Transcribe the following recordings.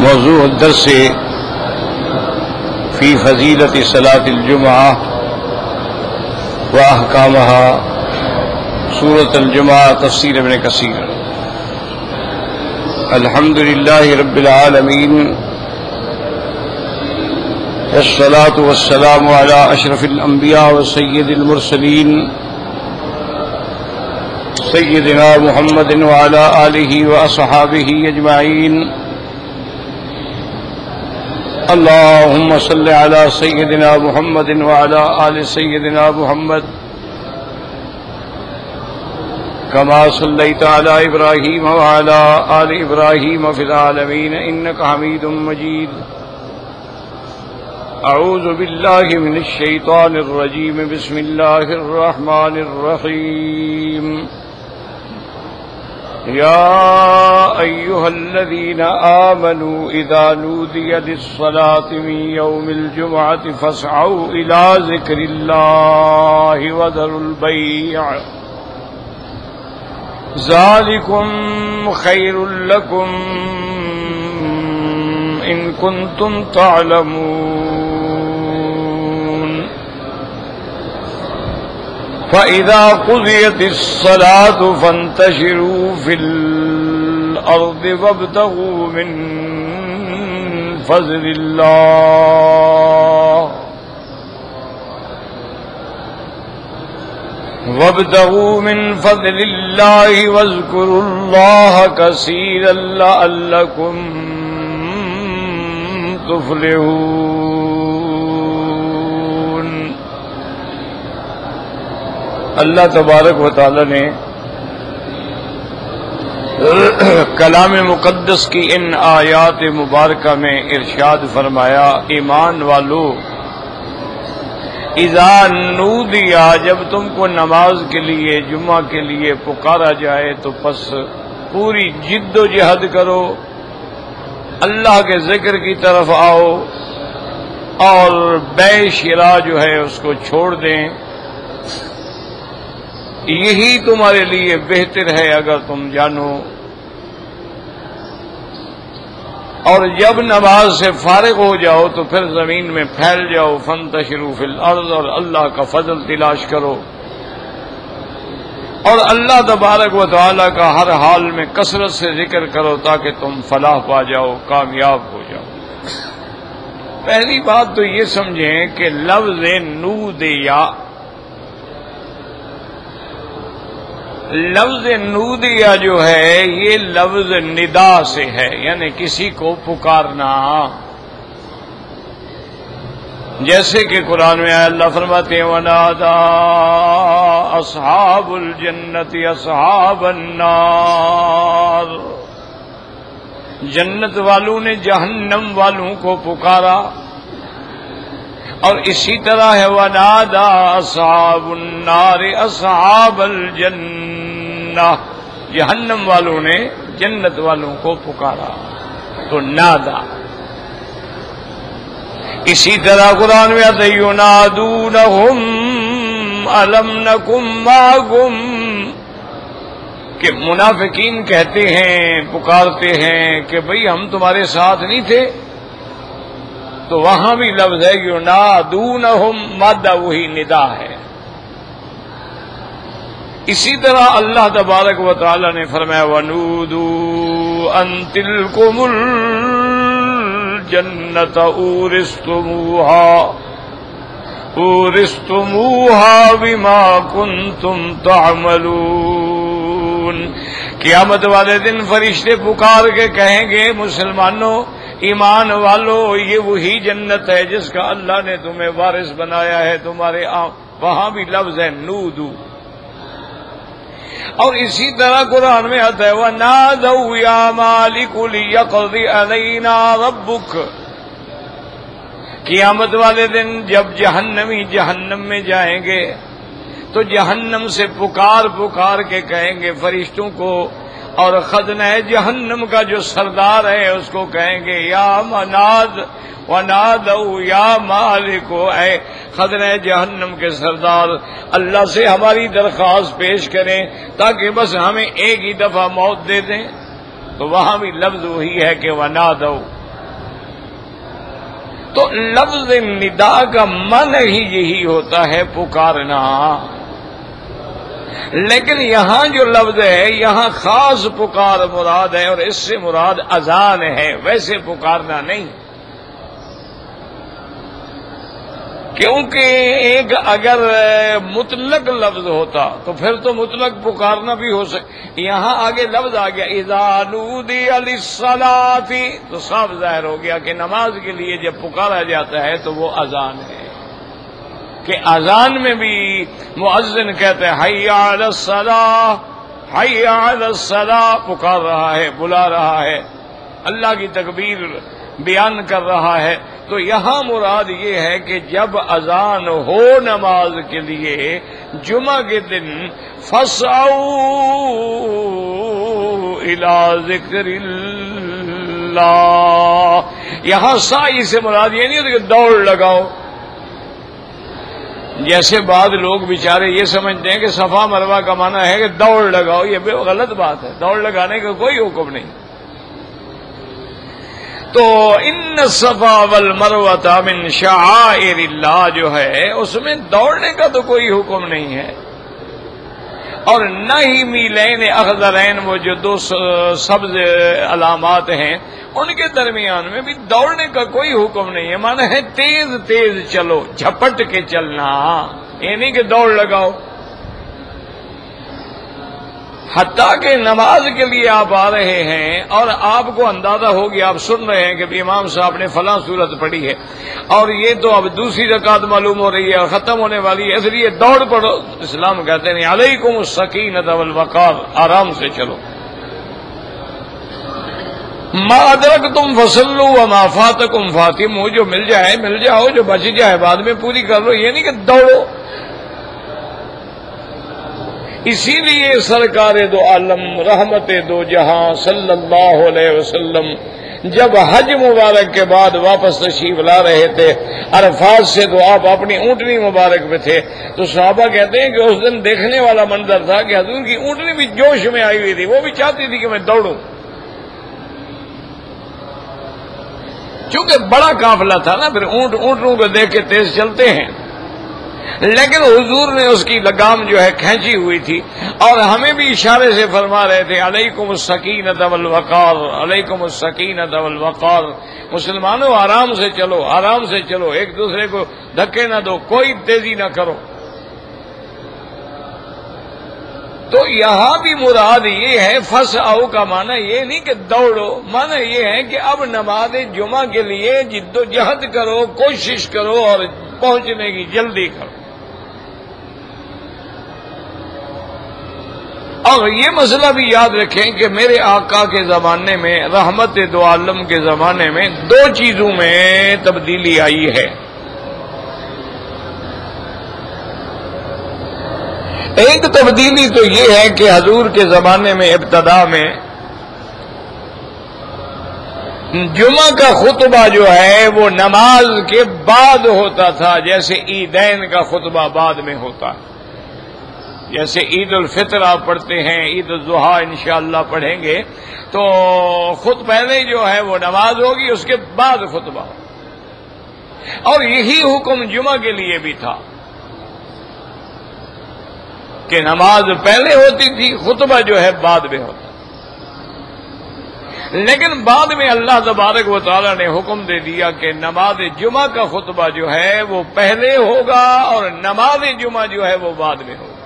موضوع الدرس في فضيلة صلاة الجمعة وأحكامها، سورة الجمعة، تفسیر ابن کثیر۔ الحمد لله رب العالمين، والصلاة والسلام على أشرف الأنبياء وسيد المرسلين سيدنا محمد وعلى آله وأصحابه أجمعين۔ اللهم صل على سيدنا محمد وعلى آل سيدنا محمد كما صليت على إبراهيم وعلى آل إبراهيم في العالمين إنك حميد مجيد۔ أعوذ بالله من الشيطان الرجيم، بسم الله الرحمن الرحيم۔ يا أيها الذين آمنوا إذا نودي للصلاة من يوم الجمعة فاسعوا إلى ذكر الله وذروا البيع، ذلكم خير لكم إن كنتم تعلمون۔ فإذا قضيت الصلاة فانتشروا في الأرض وابتغوا من فضل الله واذكروا الله كثيرا لعلكم تفلحون۔ اللہ تبارک و تعالی نے کلام مقدس کی ان آیات مبارکہ میں ارشاد فرمایا، ایمان والو، اذا نودیا، جب تم کو نماز کے لیے، جمعہ کے لیے پکارا جائے تو پس پوری جد و جہد کرو، اللہ کے ذکر کی طرف آؤ اور بے شرا جو ہے اس کو چھوڑ دیں، یہی تمہارے لیے بہتر ہے اگر تم جانو۔ اور جب نماز سے فارغ ہو جاؤ تو پھر زمین میں پھیل جاؤ، فانتشروا فی الارض، اور اللہ کا فضل تلاش کرو اور اللہ تبارک و تعالی کا ہر حال میں کثرت سے ذکر کرو تاکہ تم فلاح پا جاؤ، کامیاب ہو جاؤ۔ پہلی بات تو یہ سمجھیں کہ لفظ نودیا، لفظ نودیا جو ہے یہ لفظ ندا سے ہے، یعنی کسی کو پکارنا۔ جیسے کہ قرآن میں اللہ فرماتے ہیں، وَنَادَى أَصْحَابُ الْجَنَّةِ أَصْحَابَ النَّارِ، جنت والوں نے جہنم والوں کو پکارا۔ اور اسی طرح ہے وَنَادَى أَصْحَابُ النَّارِ أَصْحَابَ الْجَنَّةِ، جہنم والوں نے جنت والوں کو پکارا، تو نادا۔ اسی طرح قرآن میں آتا ہے يُنَادُونَهُمْ أَلَمْ نَكُنْ مَعَكُمْ، کہ منافقین کہتے ہیں، پکارتے ہیں کہ بھئی ہم تمہارے ساتھ نہیں تھے، تو وہاں بھی لفظ ہے يُنَادُونَهُمْ، مادہ وہی ندا ہے۔ اسی طرح اللہ تبارک و تعالی نے فرمایا وَنُودُوا أَن تِلْكُمُ الْجَنَّةَ أُورِثْتُمُوهَا بِمَا كُنْتُمْ تَعْمَلُونَ۔ قیامت والے دن فرشتے پکار کے کہیں گے، مسلمانوں، ایمان والو، یہ وہی جنت ہے جس کا اللہ نے تمہیں وارث بنایا ہے تمہارے۔ وہاں بھی لفظ ہے نودو۔ اور اسی طرح قرآن میں آتا ہے وَنَادَوْا يَا مَالِكُ لِيَقْضِ عَلَيْنَا رَبُّكَ، قیامت والے دن جب جہنمی جہنم میں جائیں گے تو جہنم سے پکار پکار کے کہیں گے فرشتوں کو، اور خزنہ جہنم کا جو سردار ہے اس کو کہیں گے یا مناد وَنَادَوْا يَا مَالِكُ، اے خزنہ جہنم کے سردار، اللہ سے ہماری درخواست پیش کریں تاکہ بس ہمیں ایک ہی دفعہ موت دے دیں۔ تو وہاں بھی لفظ وہی ہے کہ وَنَادَوْا، تو لفظ ندا کا معنی ہی یہی ہوتا ہے پکارنا، لیکن یہاں جو لفظ ہے یہاں خاص پکار مراد ہے، اور اس سے مراد اذان ہے، ویسے پکارنا نہیں، کیونکہ ایک اگر مطلق لفظ ہوتا تو پھر تو مطلق پکارنا بھی ہو سکتا، یہاں آگے لفظ آ گیا اذا نودی للصلاۃ، تو صاف ظاہر ہو گیا کہ نماز کے لیے جب پکارا جاتا ہے تو وہ اذان ہے، کہ اذان میں بھی مؤذن کہتے ہیں حی علی الصلاۃ، حی علی الصلاۃ، پکار رہا ہے، بلا رہا ہے، اللہ کی تکبیر بیان کر رہا ہے۔ تو یہاں مراد یہ ہے کہ جب اذان ہو نماز کے لیے جمعہ کے دن فسعوا الی ذکر اللہ، یہاں سعی سے مراد یہ نہیں ہوتا کہ دوڑ لگاؤ، جیسے بعض لوگ بیچارے یہ سمجھتے ہیں کہ صفا مروہ کا معنی ہے کہ دوڑ لگاؤ، یہ غلط بات ہے، دوڑ لگانے کا کوئی حکم نہیں۔ تو ان الصفا والمروۃ من شعائر اللہ جو ہے اس میں دوڑنے کا تو کوئی حکم نہیں ہے، اور نہ ہی میلین اخضرین وہ جو دو سبز علامات ہیں ان کے درمیان میں بھی دوڑنے کا کوئی حکم نہیں ہے، معنی ہے تیز تیز چلو، جھپٹ کے چلنا، یہ نہیں کہ دوڑ لگاؤ۔ حتیٰ کہ نماز کے لیے آپ آ رہے ہیں اور آپ کو اندازہ ہو گیا، آپ سن رہے ہیں کہ امام صاحب نے فلاں سورت پڑھی ہے اور یہ تو اب دوسری رکعت معلوم ہو رہی ہے اور ختم ہونے والی ہے، اس لیے دوڑ پڑو۔ اسلام کہتے ہیں علیکم السکینۃ والوقار، آرام سے چلو، ما ادرکتم فصلوا وما فاتکم فاتموا، جو مل جائے مل جاؤ، جو بچ جائے بعد میں پوری کر لو، یہ نہیں کہ دوڑو۔ اسی لیے سرکار دو عالم رحمت دو جہاں صلی اللہ علیہ وسلم جب حج مبارک کے بعد واپس تشریف لا رہے تھے عرفات سے، تو آپ اپنی اونٹنی مبارک پہ تھے، تو صحابہ کہتے ہیں کہ اس دن دیکھنے والا منظر تھا کہ حضور کی اونٹنی بھی جوش میں آئی ہوئی تھی، وہ بھی چاہتی تھی کہ میں دوڑوں، چونکہ بڑا قافلہ تھا نا، پھر اونٹوں کو دیکھ کے تیز چلتے ہیں، لیکن حضور نے اس کی لگام جو ہے کھینچی ہوئی تھی، اور ہمیں بھی اشارے سے فرما رہے تھے علیکم السکینۃ والوقار، علیکم السکینۃ والوقار، مسلمانوں آرام سے چلو، آرام سے چلو، ایک دوسرے کو دھکے نہ دو، کوئی تیزی نہ کرو۔ تو یہاں بھی مراد یہ ہے فسعوا کا معنی یہ نہیں کہ دوڑو، معنی یہ ہے کہ اب نماز جمعہ کے لیے جد و جہد کرو، کوشش کرو اور پہنچنے کی جلدی کرو۔ اور یہ مسئلہ بھی یاد رکھیں کہ میرے آقا کے زمانے میں، رحمت دو عالم کے زمانے میں، دو چیزوں میں تبدیلی آئی ہے۔ ایک تبدیلی تو یہ ہے کہ حضور کے زمانے میں ابتدا میں جمعہ کا خطبہ جو ہے وہ نماز کے بعد ہوتا تھا، جیسے عیدین کا خطبہ بعد میں ہوتا ہے، جیسے عید الفطر آپ پڑھتے ہیں، عید الاضحیٰ انشاءاللہ پڑھیں گے، تو خود پہلے جو ہے وہ نماز ہوگی، اس کے بعد خطبہ، اور یہی حکم جمعہ کے لیے بھی تھا کہ نماز پہلے ہوتی تھی، خطبہ جو ہے بعد میں ہوتا، لیکن بعد میں اللہ تبارک و تعالی نے حکم دے دیا کہ نماز جمعہ کا خطبہ جو ہے وہ پہلے ہوگا اور نماز جمعہ جو ہے وہ بعد میں ہوگا۔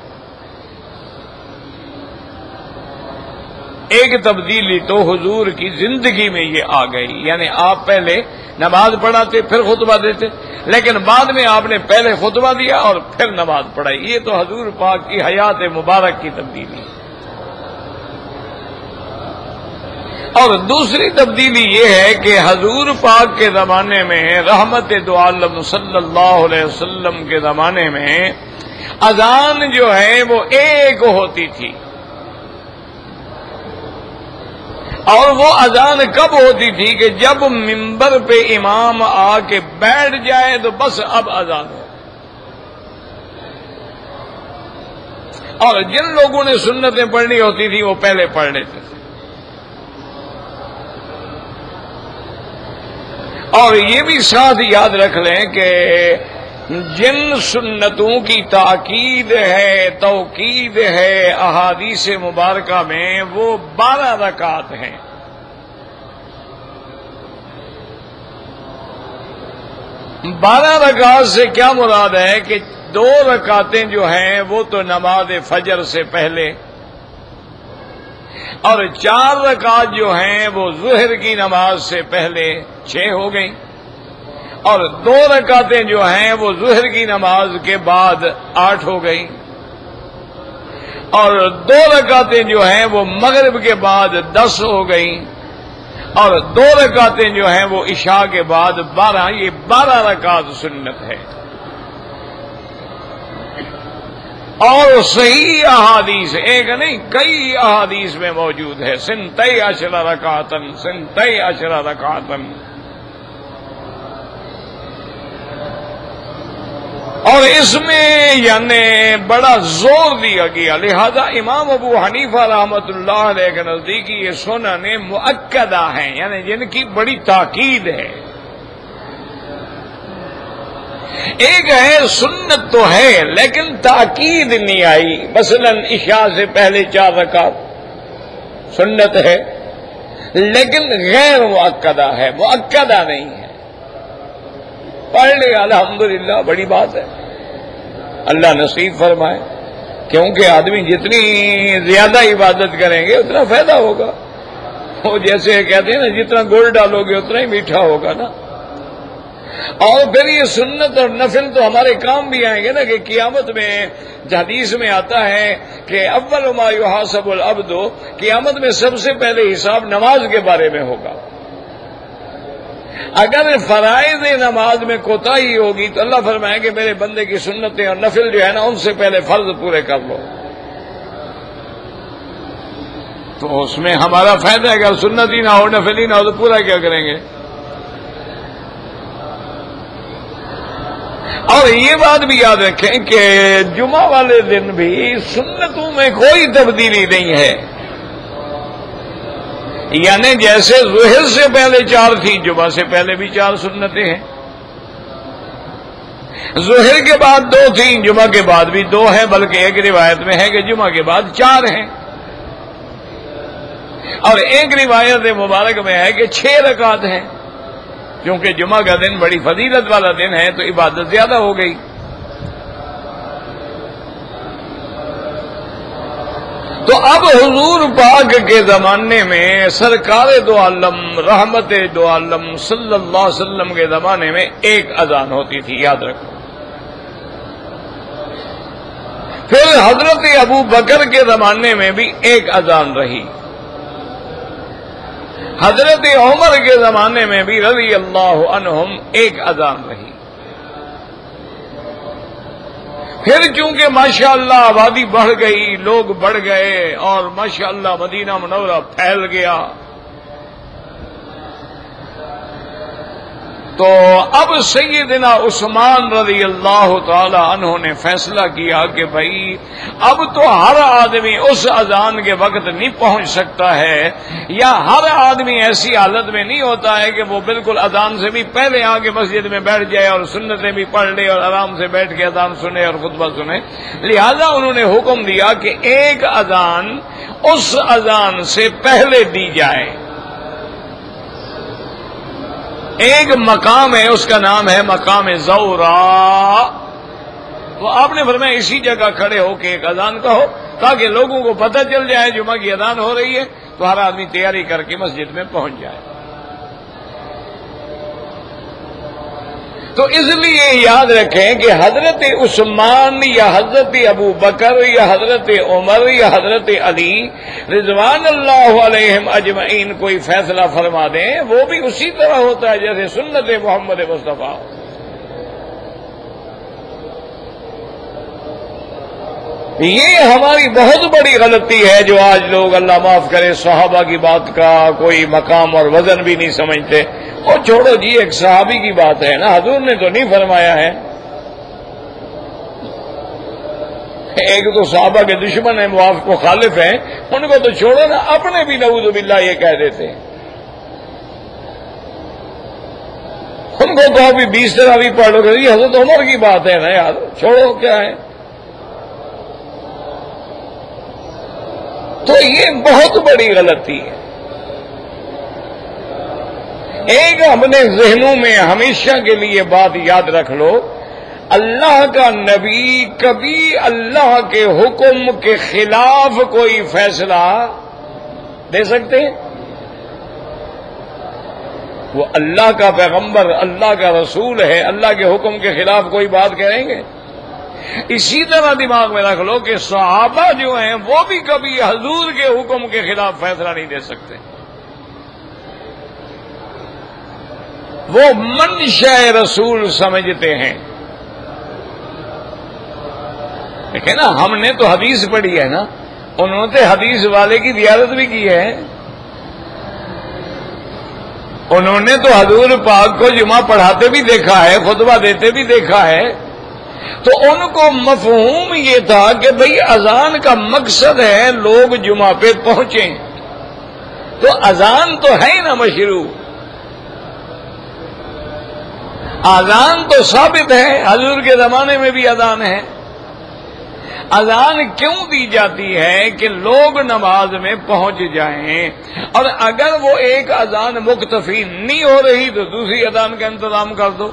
ایک تبدیلی تو حضور کی زندگی میں یہ آ گئی، یعنی آپ پہلے نماز پڑھاتے پھر خطبہ دیتے، لیکن بعد میں آپ نے پہلے خطبہ دیا اور پھر نماز پڑھائی، یہ تو حضور پاک کی حیات مبارک کی تبدیلی۔ اور دوسری تبدیلی یہ ہے کہ حضور پاک کے زمانے میں، رحمت دو عالم صلی اللہ علیہ وسلم کے زمانے میں، اذان جو ہے وہ ایک ہوتی تھی، اور وہ اذان کب ہوتی تھی کہ جب منبر پہ امام آ کے بیٹھ جائے تو بس اب اذان ہو، اور جن لوگوں نے سنتیں پڑھنی ہوتی تھی وہ پہلے پڑھ لیتے تھے۔ اور یہ بھی ساتھ یاد رکھ لیں کہ جن سنتوں کی تاکید ہے، توقید ہے احادیث مبارکہ میں، وہ 12 رکعات ہیں۔ 12 رکعات سے کیا مراد ہے کہ 2 رکعتیں جو ہیں وہ تو نماز فجر سے پہلے، اور 4 رکعات جو ہیں وہ ظہر کی نماز سے پہلے 6 ہو گئی، اور 2 رکعتیں جو ہیں وہ ظہر کی نماز کے بعد 8 ہو گئی، اور 2 رکعتیں جو ہیں وہ مغرب کے بعد 10 ہو گئی، اور 2 رکعتیں جو ہیں وہ عشاء کے بعد 12۔ یہ 12 رکعت سنت ہے۔ اور صحیح احادیث ایک نہیں کئی احادیث میں موجود ہے، 12 رکعتن 12 رکعتن۔ اور اس میں یعنی بڑا زور دیا گیا، لہذا امام ابو حنیفہ رحمۃ اللہ علیہ کے نزدیک یہ سنن مؤکدہ ہیں، یعنی جن کی بڑی تاکید ہے۔ ایک ہے سنت تو ہے لیکن تاکید نہیں آئی، مثلا عشاء سے پہلے 4 رکعت سنت ہے لیکن غیر مؤکدہ ہے، مؤکدہ نہیں ہے۔ پڑھ لے الحمدللہ، بڑی بات ہے، اللہ نصیب فرمائے، کیونکہ آدمی جتنی زیادہ عبادت کریں گے اتنا فائدہ ہوگا۔ وہ جیسے کہتے ہیں نا، جتنا گڑ ڈالو گے اتنا ہی میٹھا ہوگا نا۔ اور پھر یہ سنت اور نفل تو ہمارے کام بھی آئیں گے نا، کہ قیامت میں حدیث میں آتا ہے کہ اول ما یحاسب العبد، قیامت میں سب سے پہلے حساب نماز کے بارے میں ہوگا۔ اگر فرائض نماز میں کوتاہی ہوگی تو اللہ فرمائے کہ میرے بندے کی سنتیں اور نفل جو ہے نا ان سے پہلے فرض پورے کر لو، تو اس میں ہمارا فائدہ ہے۔ اگر سنت ہی نہ ہو، نفل ہی نہ ہو تو پورا کیا کریں گے؟ اور یہ بات بھی یاد رکھیں کہ جمعہ والے دن بھی سنتوں میں کوئی تبدیلی نہیں ہے، یعنی جیسے ظہر سے پہلے 4 تھی، جمعہ سے پہلے بھی 4 سنتیں ہیں، ظہر کے بعد 2 تھیں، جمعہ کے بعد بھی 2 ہیں، بلکہ ایک روایت میں ہے کہ جمعہ کے بعد 4 ہیں، اور ایک روایت مبارک میں ہے کہ 6 رکعت ہیں، کیونکہ جمعہ کا دن بڑی فضیلت والا دن ہے تو عبادت زیادہ ہو گئی۔ تو اب حضور پاک کے زمانے میں، سرکار دو عالم رحمت دو عالم صلی اللہ علیہ وسلم کے زمانے میں ایک اذان ہوتی تھی، یاد رکھو۔ پھر حضرت ابو بکر کے زمانے میں بھی ایک اذان رہی، حضرت عمر کے زمانے میں بھی رضی اللہ عنہم ایک اذان رہی۔ پھر چونکہ ماشاءاللہ آبادی بڑھ گئی، لوگ بڑھ گئے، اور ماشاءاللہ مدینہ منورہ پھیل گیا، تو اب سیدنا عثمان رضی اللہ تعالی عنہ نے فیصلہ کیا کہ بھائی اب تو ہر آدمی اس اذان کے وقت نہیں پہنچ سکتا ہے، یا ہر آدمی ایسی حالت میں نہیں ہوتا ہے کہ وہ بالکل اذان سے بھی پہلے آ کے مسجد میں بیٹھ جائے اور سنتیں بھی پڑھ لے اور آرام سے بیٹھ کے اذان سنے اور خطبہ سنے۔ لہذا انہوں نے حکم دیا کہ ایک اذان اس اذان سے پہلے دی جائے۔ ایک مقام ہے، اس کا نام ہے مقام زورا، تو آپ نے فرمایا اسی جگہ کھڑے ہو کے ایک اذان کہو تاکہ لوگوں کو پتہ چل جائے جمعہ کی اذان ہو رہی ہے، تو ہر آدمی تیاری کر کے مسجد میں پہنچ جائے۔ تو اس لیے یاد رکھیں کہ حضرت عثمان یا حضرت ابو بکر یا حضرت عمر یا حضرت علی رضوان اللہ علیہم اجمعین کوئی فیصلہ فرما دیں، وہ بھی اسی طرح ہوتا ہے جیسے سنت محمد مصطفیٰ۔ یہ ہماری بہت بڑی غلطی ہے جو آج لوگ اللہ معاف کرے صحابہ کی بات کا کوئی مقام اور وزن بھی نہیں سمجھتے۔ اور چھوڑو جی، ایک صحابی کی بات ہے نا، حضور نے تو نہیں فرمایا ہے۔ ایک تو صحابہ کے دشمن ہیں، مخالف ہیں، ان کو تو چھوڑو نا، اپنے بھی نعوذ باللہ یہ کہہ دیتے ہیں۔ ان کو کہو بھی 20 تراویح پڑھ لو کہ یہ حضرت عمر کی بات ہے نا یار، چھوڑو کیا ہے. تو یہ بہت بڑی غلطی ہے. ایک اپنے ذہنوں میں ہمیشہ کے لیے بات یاد رکھ لو، اللہ کا نبی کبھی اللہ کے حکم کے خلاف کوئی فیصلہ دے سکتے ہیں؟ وہ اللہ کا پیغمبر، اللہ کا رسول ہے، اللہ کے حکم کے خلاف کوئی بات کہیں گے؟ اسی طرح دماغ میں رکھ لو کہ صحابہ جو ہیں وہ بھی کبھی حضور کے حکم کے خلاف فیصلہ نہیں دے سکتے. وہ منشاء رسول سمجھتے ہیں. دیکھیں نا، ہم نے تو حدیث پڑھی ہے نا، انہوں نے حدیث والے کی زیارت بھی کی ہے. انہوں نے تو حضور پاک کو جمعہ پڑھاتے بھی دیکھا ہے، خطبہ دیتے بھی دیکھا ہے. تو ان کو مفہوم یہ تھا کہ بھئی اذان کا مقصد ہے لوگ جمعہ پہ پہنچیں، تو اذان تو ہے نا مشروع، اذان تو ثابت ہے، حضور کے زمانے میں بھی اذان ہے. اذان کیوں دی جاتی ہے؟ کہ لوگ نماز میں پہنچ جائیں، اور اگر وہ ایک اذان مکتفی نہیں ہو رہی تو دوسری اذان کا انتظام کر دو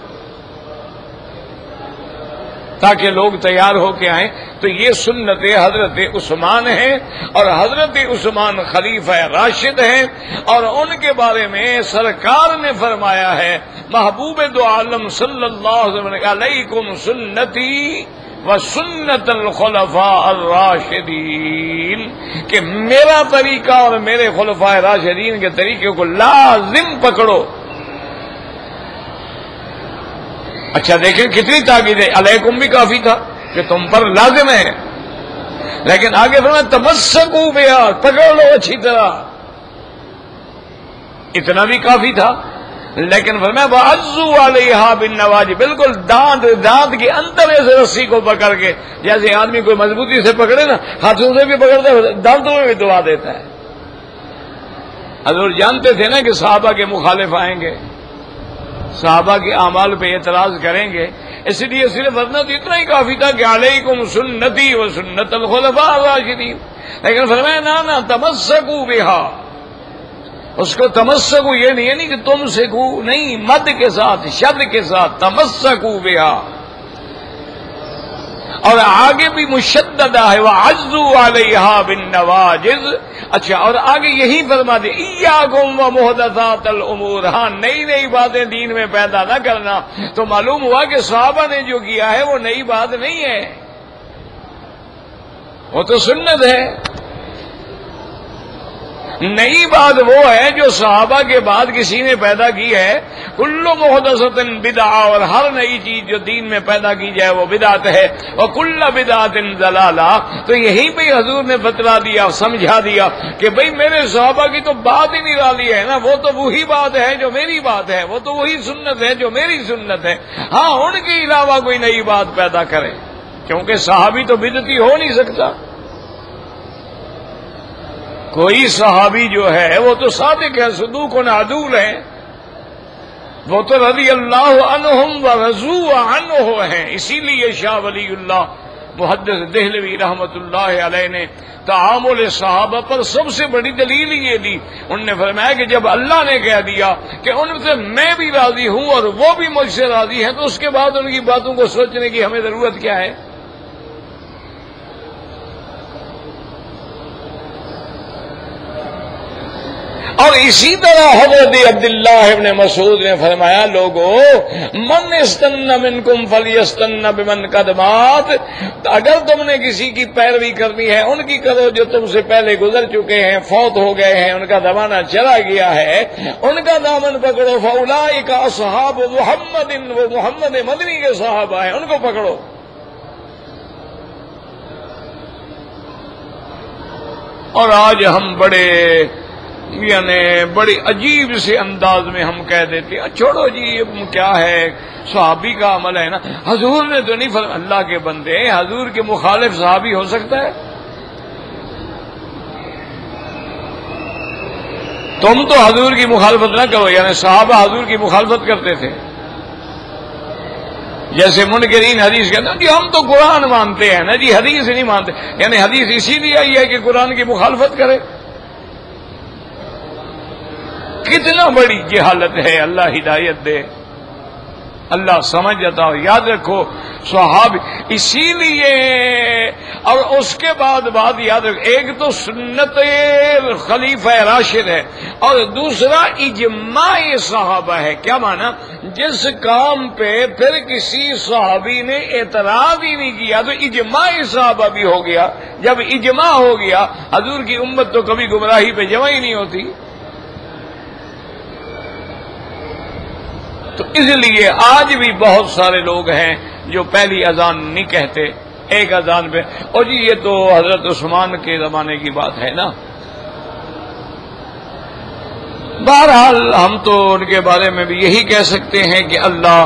تاکہ لوگ تیار ہو کے آئیں. تو یہ سنت حضرت عثمان ہے، اور حضرت عثمان خلیفہ راشد ہیں، اور ان کے بارے میں سرکار نے فرمایا ہے، محبوب دو عالم صلی اللہ علیہ وسلم، علیکم سنتی و سنت الخلفاء الراشدین، کہ میرا طریقہ اور میرے خلفاء راشدین کے طریقے کو لازم پکڑو. اچھا دیکھیں کتنی تاکید ہے، علیکم بھی کافی تھا کہ تم پر لازم ہے، لیکن آگے فرمایا تمسکوا بہا، پکڑ لو اچھی طرح، اتنا بھی کافی تھا. لیکن فرمایا وعضوا علیہا بالنواجذ، بالکل دانت کے اندر سے رسی کو پکڑ کے، جیسے آدمی کوئی مضبوطی سے پکڑے نا، ہاتھوں سے بھی پکڑتا ہے، دانتوں میں بھی دبا دیتا ہے. حضور جانتے تھے نا کہ صحابہ کے مخالف آئیں گے، صحابہ کے اعمال پہ اعتراض کریں گے، اس لیے صرف ورنہ تو اتنا ہی کافی تھا کہ علیکم سنتی و سنت الخلفاء الراشدین. لیکن فرمایا نا تمسکوا بہا، اس کو تمسکوا یہ نہیں کہ تم سکو نہیں، مد کے ساتھ، شد کے ساتھ، تمسکوا بہا. اور آگے بھی مشددہ ہے وعضوا علیہا بالنواجذ. اچھا، اور آگے یہی فرما دے ایاکم ومحدثات الامور، ہاں نئی نئی باتیں دین میں پیدا نہ کرنا. تو معلوم ہوا کہ صحابہ نے جو کیا ہے وہ نئی بات نہیں ہے، وہ تو سنت ہے. نئی بات وہ ہے جو صحابہ کے بعد کسی نے پیدا کی ہے. کل محدثۃ بدعہ، اور ہر نئی چیز جو دین میں پیدا کی جائے وہ بدعت ہے. وکل بدعۃ ضلالہ، تو یہی پہ حضور نے بتلا دیا، سمجھا دیا کہ بھئی میرے صحابہ کی تو بات ہی نرالی ہے نا، وہ تو وہی بات ہے جو میری بات ہے، وہ تو وہی سنت ہے جو میری سنت ہے. ہاں ان کے علاوہ کوئی نئی بات پیدا کرے، کیونکہ صحابی تو بدعتی ہو نہیں سکتا. کوئی صحابی جو ہے وہ تو صادق ہے، صدوق عدول ہے، وہ تو رضی اللہ عنہم ورضوا عنہ ہیں. اسی لیے شاہ ولی اللہ محدث دہلوی رحمت اللہ علیہ نے تعامل صحابہ پر سب سے بڑی دلیل یہ دی. انہوں نے فرمایا کہ جب اللہ نے کہہ دیا کہ ان سے میں بھی راضی ہوں اور وہ بھی مجھ سے راضی ہیں، تو اس کے بعد ان کی باتوں کو سوچنے کی ہمیں ضرورت کیا ہے؟ اور اسی طرح حضرت عبداللہ ابن مسعود نے فرمایا، لوگو من استن منکم فلیستن بمن قد مات، اگر تم نے کسی کی پیروی کرنی ہے ان کی کرو جو تم سے پہلے گزر چکے ہیں، فوت ہو گئے ہیں، ان کا زمانہ چلا گیا ہے، ان کا دامن پکڑو. فاولئک اصحاب محمد، وہ محمد مدنی کے صحابہ ہیں، ان کو پکڑو. اور آج ہم بڑی عجیب سے انداز میں ہم کہہ دیتے ہیں چھوڑو جی یہ کیا ہے، صحابی کا عمل ہے نا، حضور نے تو نہیں فرمایا. اللہ کے بندے، حضور کے مخالف صحابی ہو سکتا ہے؟ تم تو حضور کی مخالفت نہ کرو، یعنی صحابہ حضور کی مخالفت کرتے تھے، جیسے منکرین حدیث کہتے ہیں جی ہم تو قرآن مانتے ہیں نا جی حدیث نہیں مانتے، یعنی حدیث اسی لیے آئی ہے کہ قرآن کی مخالفت کرے. کتنا بڑی جہالت ہے. اللہ ہدایت دے، اللہ سمجھ جاتا ہو. یاد رکھو صحابی اسی لیے، اور اس کے بعد بات یاد رکھو، ایک تو سنت خلیفہ راشد ہے اور دوسرا اجماع صحابہ ہے. کیا مانا؟ جس کام پہ پھر کسی صحابی نے اعتراض ہی نہیں کیا تو اجماع صحابہ بھی ہو گیا. جب اجماع ہو گیا، حضور کی امت تو کبھی گمراہی پہ جمع ہی نہیں ہوتی. تو اس لیے آج بھی بہت سارے لوگ ہیں جو پہلی اذان نہیں کہتے، ایک اذان پہ. اور جی یہ تو حضرت عثمان کے زمانے کی بات ہے نا. بہرحال ہم تو ان کے بارے میں بھی یہی کہہ سکتے ہیں کہ اللہ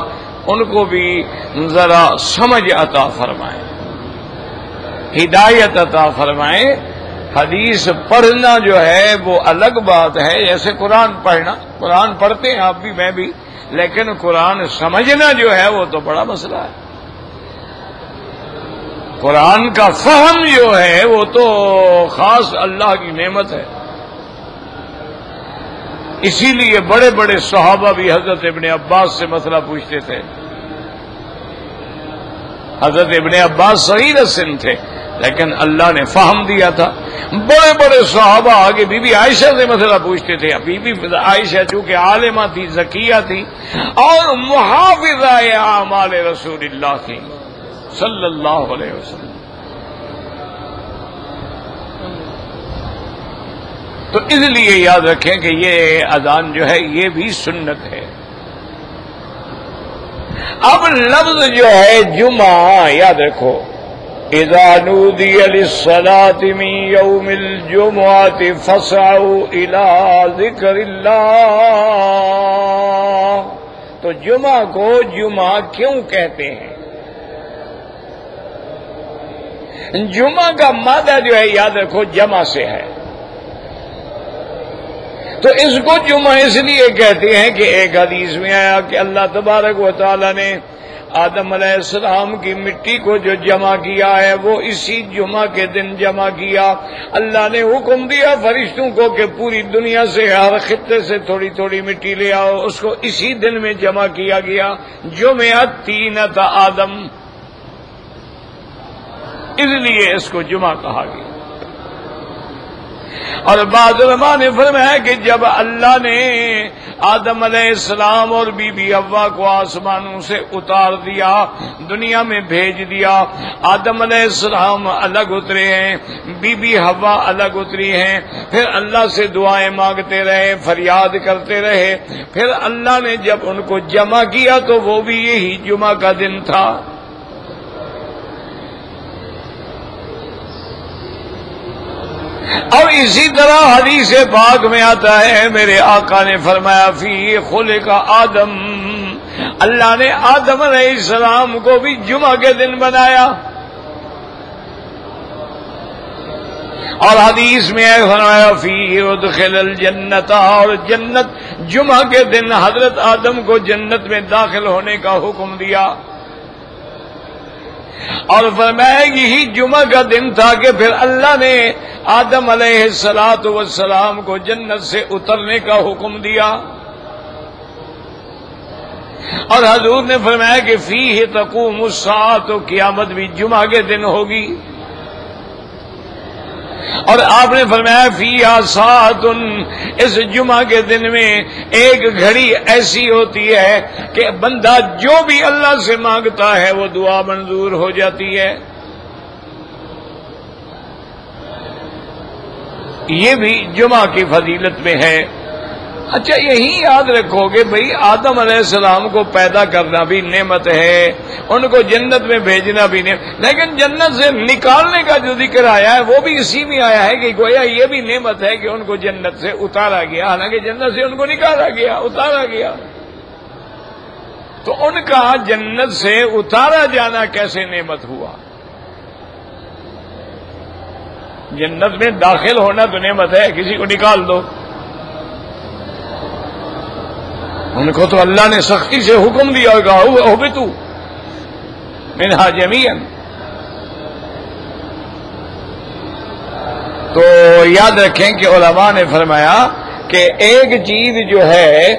ان کو بھی ذرا سمجھ عطا فرمائے، ہدایت عطا فرمائے. حدیث پڑھنا جو ہے وہ الگ بات ہے، جیسے قرآن پڑھنا، قرآن پڑھتے ہیں آپ بھی میں بھی، لیکن قرآن سمجھنا جو ہے وہ تو بڑا مسئلہ ہے. قرآن کا فہم جو ہے وہ تو خاص اللہ کی نعمت ہے. اسی لیے بڑے بڑے صحابہ بھی حضرت ابن عباس سے مسئلہ پوچھتے تھے. حضرت ابن عباس صغیر السن تھے لیکن اللہ نے فہم دیا تھا. بڑے بڑے صحابہ آگے بی بی عائشہ سے مسئلہ پوچھتے تھے. بی بی عائشہ چونکہ عالمہ تھی، زکیہ تھی اور محافظہ اعمال رسول اللہ تھی صلی اللہ علیہ وسلم. تو اس لیے یاد رکھیں کہ یہ اذان جو ہے یہ بھی سنت ہے. اب لفظ جو ہے جمعہ یاد رکھو، اذا نودی للصلاة من یوم الجمعة فاسعوا الى ذکر اللہ. تو جمعہ کو جمعہ کیوں کہتے ہیں؟ جمعہ کا مادہ جو ہے یاد رکھو جمع سے ہے، تو اس کو جمعہ اس لیے کہتے ہیں کہ ایک حدیث میں آیا کہ اللہ تبارک و تعالی نے آدم علیہ السلام کی مٹی کو جو جمع کیا ہے وہ اسی جمعہ کے دن جمع کیا. اللہ نے حکم دیا فرشتوں کو کہ پوری دنیا سے ہر خطے سے تھوڑی تھوڑی مٹی لے آؤ. اس کو اسی دن میں جمع کیا گیا. جمعہ تینت آدم، اس لیے اس کو جمعہ کہا گیا. اور بعض علماء نے فرمایا کہ جب اللہ نے آدم علیہ السلام اور بی بی حوا کو آسمانوں سے اتار دیا، دنیا میں بھیج دیا، آدم علیہ السلام الگ اترے ہیں، بی بی حوا الگ اتری ہیں، پھر اللہ سے دعائیں مانگتے رہے، فریاد کرتے رہے، پھر اللہ نے جب ان کو جمع کیا تو وہ بھی یہی جمعہ کا دن تھا. اور اسی طرح حدیث پاک میں آتا ہے میرے آقا نے فرمایا فی خلق آدم، اللہ نے آدم علیہ السلام کو بھی جمعہ کے دن بنایا. اور حدیث میں فرمایا فی ادخل الجنت، اور جنت جمعہ کے دن حضرت آدم کو جنت میں داخل ہونے کا حکم دیا. اور فرمایا یہی جمعہ کا دن تھا کہ پھر اللہ نے آدم علیہ السلام کو جنت سے اترنے کا حکم دیا. اور حضور نے فرمایا کہ فیہ تقوم الساعۃ، تو قیامت بھی جمعہ کے دن ہوگی. اور آپ نے فرمایا فیہا ساعۃ، اس جمعہ کے دن میں ایک گھڑی ایسی ہوتی ہے کہ بندہ جو بھی اللہ سے مانگتا ہے وہ دعا منظور ہو جاتی ہے. یہ بھی جمعہ کی فضیلت میں ہے. اچھا یہی یاد رکھو گے بھئی آدم علیہ السلام کو پیدا کرنا بھی نعمت ہے، ان کو جنت میں بھیجنا بھی نعمت، لیکن جنت سے نکالنے کا جو ذکر آیا ہے وہ بھی اسی میں آیا ہے کہ گویا یہ بھی نعمت ہے کہ ان کو جنت سے اتارا گیا، حالانکہ جنت سے ان کو نکالا گیا، اتارا گیا. تو ان کا جنت سے اتارا جانا کیسے نعمت ہوا؟ جنت میں داخل ہونا تو نعمت ہے، کسی کو نکال دو. ان کو تو اللہ نے سختی سے حکم دیا ہوگا ہو بھی تو منہا جمیعا. تو یاد رکھیں کہ علماء نے فرمایا کہ ایک چیز جو ہے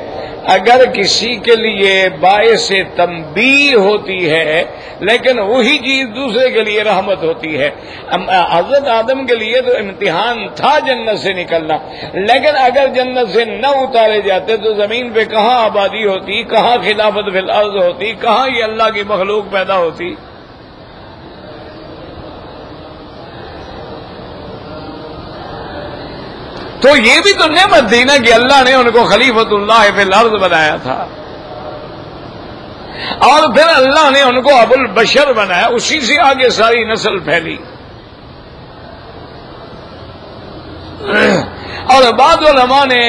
اگر کسی کے لیے باعث تنبیہ ہوتی ہے لیکن وہی چیز دوسرے کے لیے رحمت ہوتی ہے. حضرت آدم کے لیے تو امتحان تھا جنت سے نکلنا، لیکن اگر جنت سے نہ اتارے جاتے تو زمین پہ کہاں آبادی ہوتی، کہاں خلافت فی الارض ہوتی، کہاں یہ اللہ کی مخلوق پیدا ہوتی. تو یہ بھی تو نعمت تھی نا کہ اللہ نے ان کو خلیفۃ اللہ فی الارض بنایا تھا، اور پھر اللہ نے ان کو ابو البشر بنایا، اسی سے آگے ساری نسل پھیلی. اور بعض علماء نے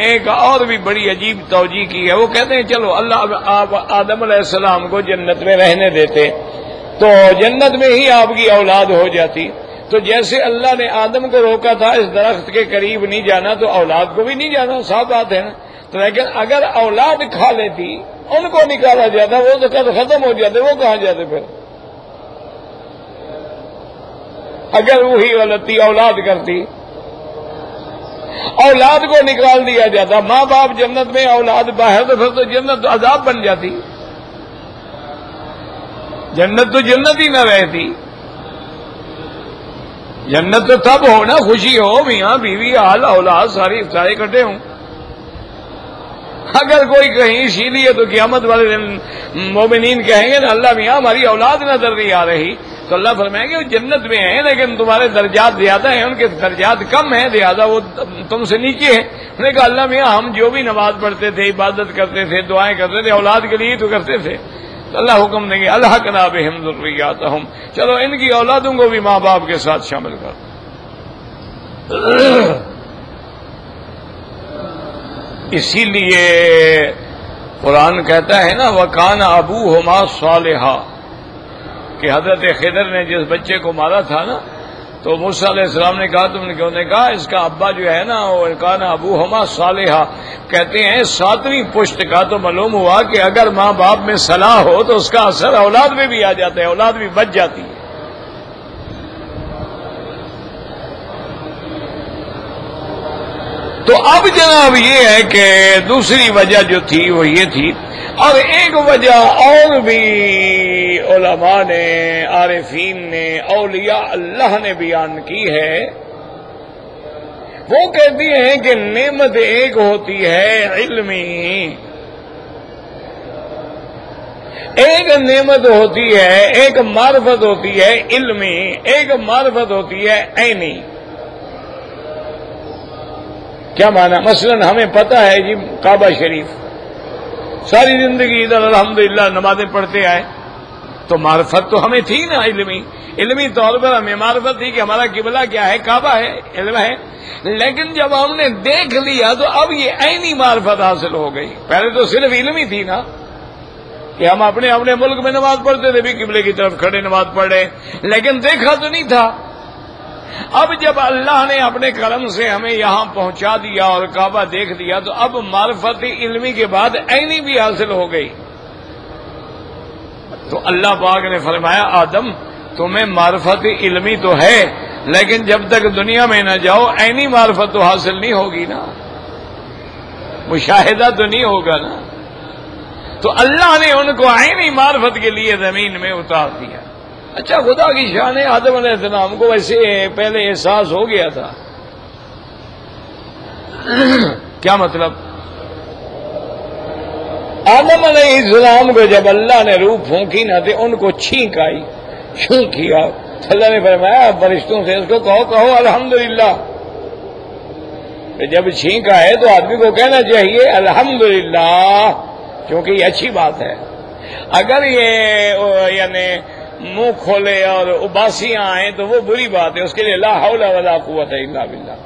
ایک اور بھی بڑی عجیب توجیہ کی ہے. وہ کہتے ہیں چلو اللہ آپ آدم علیہ السلام کو جنت میں رہنے دیتے تو جنت میں ہی آپ کی اولاد ہو جاتی. تو جیسے اللہ نے آدم کو روکا تھا اس درخت کے قریب نہیں جانا تو اولاد کو بھی نہیں جانا، صاف بات ہے نا. تو لیکن اگر اولاد کھا لیتی، ان کو نکالا جاتا، وہ تو ختم ہو جاتے، وہ کہاں جاتے پھر؟ اگر وہی غلطی اولاد کرتی، اولاد کو نکال دیا جاتا، ماں باپ جنت میں اولاد باہر، تو پھر تو جنت عذاب بن جاتی، جنت تو جنت ہی نہ رہتی. جنت تو تب ہو نا خوشی ہو، میاں بیوی آل اولاد سارے اکٹھے ہوں. اگر کوئی کہیں اسی لیے تو قیامت والے دن مومنین کہیں گے نا اللہ میاں ہماری اولاد نظر نہیں آ رہی، تو اللہ فرمائیں گے وہ جنت میں ہیں لیکن تمہارے درجات زیادہ ہیں، ان کے درجات کم ہیں، لہذا وہ تم سے نیچے ہیں. انہوں نے کہا اللہ میاں ہم جو بھی نماز پڑھتے تھے، عبادت کرتے تھے، دعائیں کرتے تھے، اولاد کے لیے تو کرتے تھے. تو اللہ حکم دیں گے الحقنا بہم ذریاتہم، چلو ان کی اولادوں کو بھی ماں باپ کے ساتھ شامل کر. اسی لیے قرآن کہتا ہے نا وَكَانَ أَبُوهُمَا صَالِحًا، کہ حضرت خضر نے جس بچے کو مارا تھا نا تو موسیٰ علیہ السلام نے کہا، تم نے کیوں نے کہا اس کا ابا جو ہے نا وہ کان ابوہما صالحا، کہتے ہیں 7ویں پشت کا تو معلوم ہوا کہ اگر ماں باپ میں صلاح ہو تو اس کا اثر اولاد میں بھی آ جاتا ہے، اولاد بھی بچ جاتی ہے. تو اب جناب یہ ہے کہ دوسری وجہ جو تھی وہ یہ تھی، اور ایک وجہ اور بھی علماء نے، عارفین نے، اولیاء اللہ نے بیان کی ہے. وہ کہتی ہیں کہ نعمت ایک ہوتی ہے علمی، ایک نعمت ہوتی ہے، ایک معرفت ہوتی ہے علمی، ایک معرفت ہوتی ہے عینی. کیا معنی؟ مثلا ہمیں پتہ ہے جی کعبہ شریف، ساری زندگی ادھر الحمدللہ نمازیں پڑھتے آئے، تو معرفت تو ہمیں تھی نا علمی طور پر ہمیں معرفت تھی کہ ہمارا قبلہ کیا ہے، کعبہ ہے، علم ہے. لیکن جب ہم نے دیکھ لیا تو اب یہ عینی معرفت حاصل ہو گئی. پہلے تو صرف علمی تھی نا کہ ہم اپنے ملک میں نماز پڑھتے تھے، بھی قبلے کی طرف کھڑے نماز پڑھ رہے، لیکن دیکھا تو نہیں تھا. اب جب اللہ نے اپنے کرم سے ہمیں یہاں پہنچا دیا اور کعبہ دیکھ دیا تو اب معرفت علمی کے بعد عینی بھی حاصل ہو گئی. تو اللہ پاک نے فرمایا آدم تمہیں معرفت علمی تو ہے لیکن جب تک دنیا میں نہ جاؤ عینی معرفت تو حاصل نہیں ہوگی نا، مشاہدہ تو نہیں ہوگا نا. تو اللہ نے ان کو عینی معرفت کے لیے زمین میں اتار دیا. اچھا خدا کی شان ہے آدم علیہ السلام کو ویسے پہلے احساس ہو گیا تھا. کیا مطلب؟ آدم علیہ السلام کو جب اللہ نے روح پھونکی نہ تھے ان کو چھینک آئی، چھو کیا. اللہ نے فرمایا فرشتوں سے اس کو کہو الحمدللہ. جب چھینک آئے تو آدمی کو کہنا چاہیے الحمدللہ، کیونکہ یہ اچھی بات ہے. اگر یہ یعنی منہ کھولے اور اباسیاں آئیں تو وہ بری بات ہے، اس کے لیے لا حول ولا قوت الا باللہ.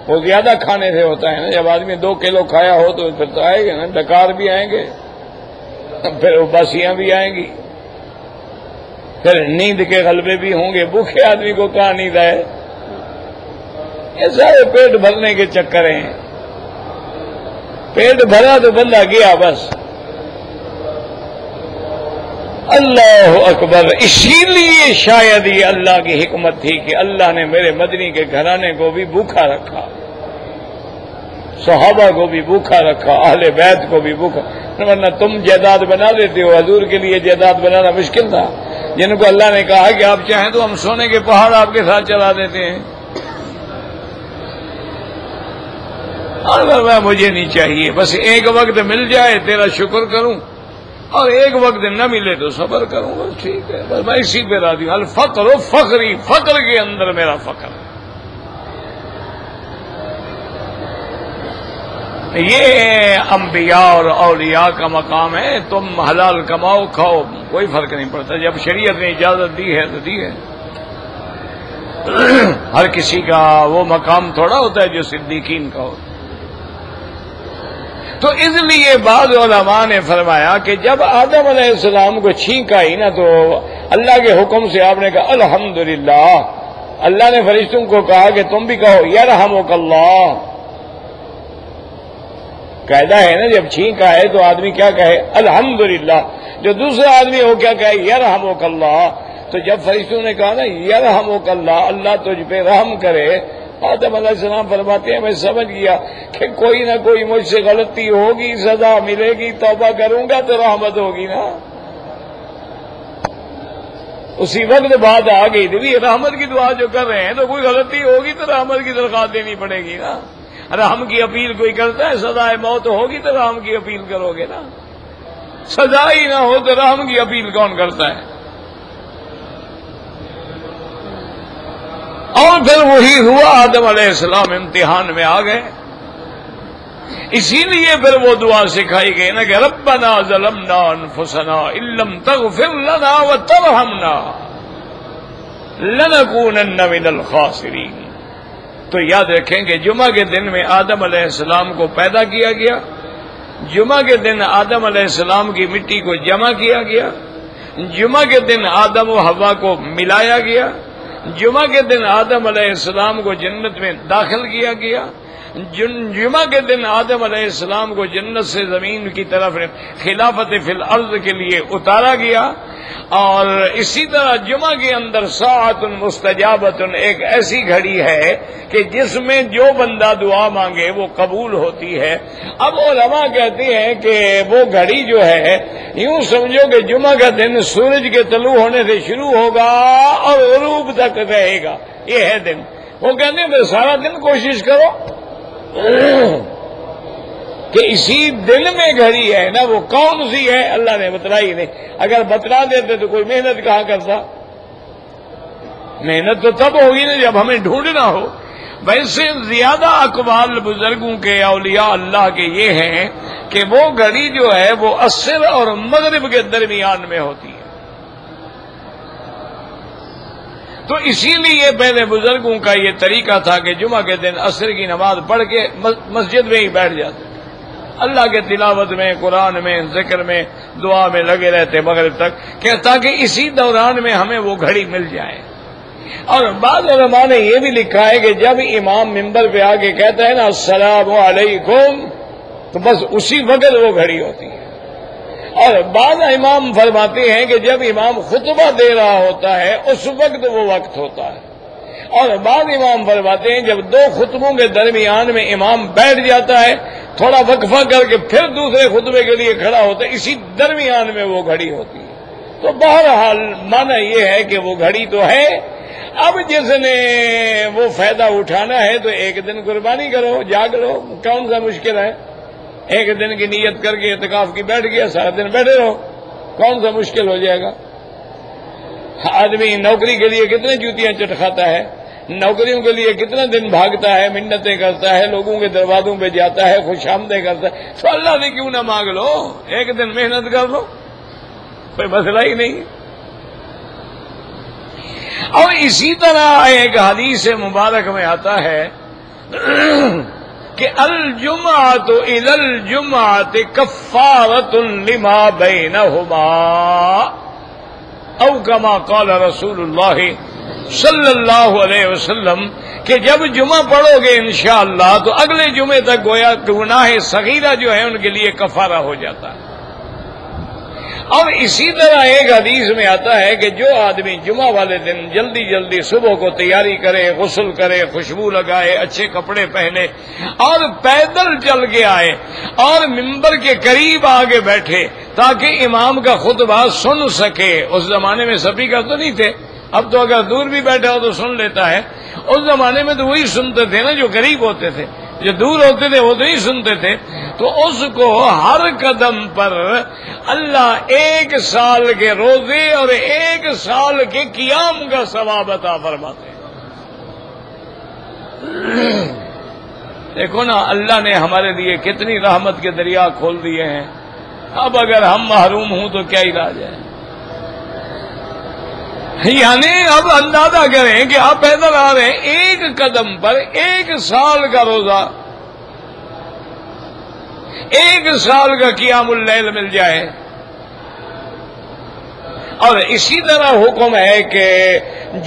وہ زیادہ کھانے سے ہوتا ہے نا، جب آدمی 2 کلو کھایا ہو تو پھر تو آئے گا نا، ڈکار بھی آئیں گے، پھر اباسیاں بھی آئیں گی، پھر نیند کے غلبے بھی ہوں گے. بھوکے آدمی کو کہاں نیند آئے؟ یہ سارے پیٹ بھرنے کے چکر ہیں. پیٹ بھرا تو بندہ گیا بس. اللہ اکبر. اسی لیے شاید یہ اللہ کی حکمت تھی کہ اللہ نے میرے مدنی کے گھرانے کو بھی بھوکا رکھا، صحابہ کو بھی بھوکا رکھا، اہل بیت کو بھی بھوکا. ورنہ تم جائیداد بنا دیتے ہو، حضور کے لیے جائیداد بنانا مشکل تھا. جن کو اللہ نے کہا کہ آپ چاہیں تو ہم سونے کے پہاڑ آپ کے ساتھ چلا دیتے ہیں. اور مجھے نہیں چاہیے، بس ایک وقت مل جائے تیرا شکر کروں، اور ایک وقت نہ ملے تو صبر کروں، بس ٹھیک ہے. بس میں اسی پہ راضی ہوں. الفقر و فخری، فقر کے اندر میرا فخر. یہ انبیاء اور اولیاء کا مقام ہے. تم حلال کماؤ کھاؤ، کوئی فرق نہیں پڑتا. جب شریعت نے اجازت دی ہے تو دی ہے. ہر کسی کا وہ مقام تھوڑا ہوتا ہے جو صدیقین کا ہوتا. تو اس لیے بعض علماء نے فرمایا کہ جب آدم علیہ السلام کو چھینک آئی نا تو اللہ کے حکم سے آپ نے کہا الحمدللہ. اللہ نے فرشتوں کو کہا کہ تم بھی کہو یرحمک اللہ. قاعدہ ہے نا جب چھینک آئے تو آدمی کیا کہے الحمدللہ. جو دوسرا آدمی ہو کیا کہے یرحمک اللہ. تو جب فرشتوں نے کہا نا یرحمک اللہ، اللہ تجھ پہ رحم کرے، آدم علیہ السلام فرماتے ہیں میں سمجھ گیا کہ کوئی نہ کوئی مجھ سے غلطی ہوگی، سزا ملے گی، توبہ کروں گا تو رحمت ہوگی نا. اسی وقت بات آ گئی تھی رحمت کی دعا جو کر رہے ہیں تو کوئی غلطی ہوگی تو رحمت کی درخواست دینی پڑے گی نا. رحم کی اپیل کوئی کرتا ہے؟ سزائے موت ہوگی تو رحم کی اپیل کرو گے نا. سزا ہی نہ ہو تو رحم کی اپیل کون کرتا ہے؟ اور پھر وہی ہوا، آدم علیہ السلام امتحان میں آ گئے. اسی لیے پھر وہ دعا سکھائی گئی نا کہ ربنا ظلمنا انفسنا ان لم تغفر لنا وترحمنا لنکونن من الخاسرین. تو یاد رکھیں کہ جمعہ کے دن میں آدم علیہ السلام کو پیدا کیا گیا. جمعہ کے دن آدم علیہ السلام کی مٹی کو جمع کیا گیا. جمعہ کے دن آدم و حوا کو ملایا گیا. جمعہ کے دن آدم علیہ السلام کو جنت میں داخل کیا گیا. جمعہ کے دن آدم علیہ السلام کو جنت سے زمین کی طرف خلافت فی الارض کے لیے اتارا گیا. اور اسی طرح جمعہ کے اندر ساعت مستجابت، ایک ایسی گھڑی ہے کہ جس میں جو بندہ دعا مانگے وہ قبول ہوتی ہے. اب علماء کہتے ہیں کہ وہ گھڑی جو ہے یوں سمجھو کہ جمعہ کا دن سورج کے طلوع ہونے سے شروع ہوگا اور غروب تک رہے گا. یہ ہے دن. وہ کہتے ہیں سارا دن کوشش کرو کہ اسی دن میں گھڑی ہے نا. وہ کون سی ہے اللہ نے بتلائی نہیں. اگر بتلا دیتے تو کوئی محنت کہاں کرتا. محنت تو تب ہوگی نا جب ہمیں ڈھونڈنا ہو. ویسے زیادہ اقوال بزرگوں کے اولیاء اللہ کے یہ ہیں کہ وہ گھڑی جو ہے وہ عصر اور مغرب کے درمیان میں ہوتی ہے. تو اسی لیے پہلے بزرگوں کا یہ طریقہ تھا کہ جمعہ کے دن عصر کی نماز پڑھ کے مسجد میں ہی بیٹھ جاتے، اللہ کے تلاوت میں، قرآن میں، ذکر میں، دعا میں لگے رہتے مغرب تک، کہ تاکہ اسی دوران میں ہمیں وہ گھڑی مل جائے. اور بعض علماء نے یہ بھی لکھا ہے کہ جب امام منبر پہ آ کے کہتا ہے نا السلام علیکم تو بس اسی وقت وہ گھڑی ہوتی ہے. اور بعض امام فرماتے ہیں کہ جب امام خطبہ دے رہا ہوتا ہے اس وقت وہ وقت ہوتا ہے. اور بعض امام فرماتے ہیں جب دو خطبوں کے درمیان میں امام بیٹھ جاتا ہے، تھوڑا وقفہ کر کے پھر دوسرے خطبے کے لیے کھڑا ہوتا ہے، اسی درمیان میں وہ گھڑی ہوتی ہے. تو بہرحال معنی یہ ہے کہ وہ گھڑی تو ہے. اب جس نے وہ فائدہ اٹھانا ہے تو ایک دن قربانی کرو، جاگ لو، کون سا مشکل ہے. ایک دن کی نیت کر کے اعتکاف کی بیٹھ گیا، سارا دن بیٹھے رہو، کون سا مشکل ہو جائے گا. آدمی نوکری کے لیے کتنے جوتیاں چٹ کھاتا ہے، نوکریوں کے لیے کتنا دن بھاگتا ہے، منتیں کرتا ہے، لوگوں کے دروازوں پہ جاتا ہے، خوش آمدیں کرتا ہے. تو اللہ سے کیوں نہ مانگ لو، ایک دن محنت کر لو، کوئی مسئلہ ہی نہیں. اور اسی طرح ایک حدیث مبارک میں آتا ہے کہ الجمعۃ الی الجمعۃ کفارۃ لما بینہما او کما قال رسول اللہ صلی اللہ علیہ وسلم، کہ جب جمعہ پڑھو گے انشاءاللہ تو اگلے جمعے تک گویا گناہ صغیرہ جو ہے ان کے لیے کفارہ ہو جاتا ہے. اور اسی طرح ایک حدیث میں آتا ہے کہ جو آدمی جمعہ والے دن جلدی جلدی صبح کو تیاری کرے، غسل کرے، خوشبو لگائے، اچھے کپڑے پہنے اور پیدل چل کے آئے اور ممبر کے قریب آگے بیٹھے تاکہ امام کا خطبہ سن سکے. اس زمانے میں اسپیکر تو نہیں تھے، اب تو اگر دور بھی بیٹھا ہو تو سن لیتا ہے. اس زمانے میں تو وہی سنتے تھے نا جو قریب ہوتے تھے، جو دور ہوتے تھے وہ تو نہیں سنتے تھے. تو اس کو ہر قدم پر اللہ 1 سال کے روزے اور 1 سال کے قیام کا ثواب عطا فرماتے ہیں. دیکھو نا اللہ نے ہمارے لیے کتنی رحمت کے دریا کھول دیے ہیں. اب اگر ہم محروم ہوں تو کیا علاج ہے؟ یعنی اب اندازہ کریں کہ آپ پیدل آ رہے ہیں، 1 قدم پر 1 سال کا روزہ، 1 سال کا قیام اللیل مل جائے. اور اسی طرح حکم ہے کہ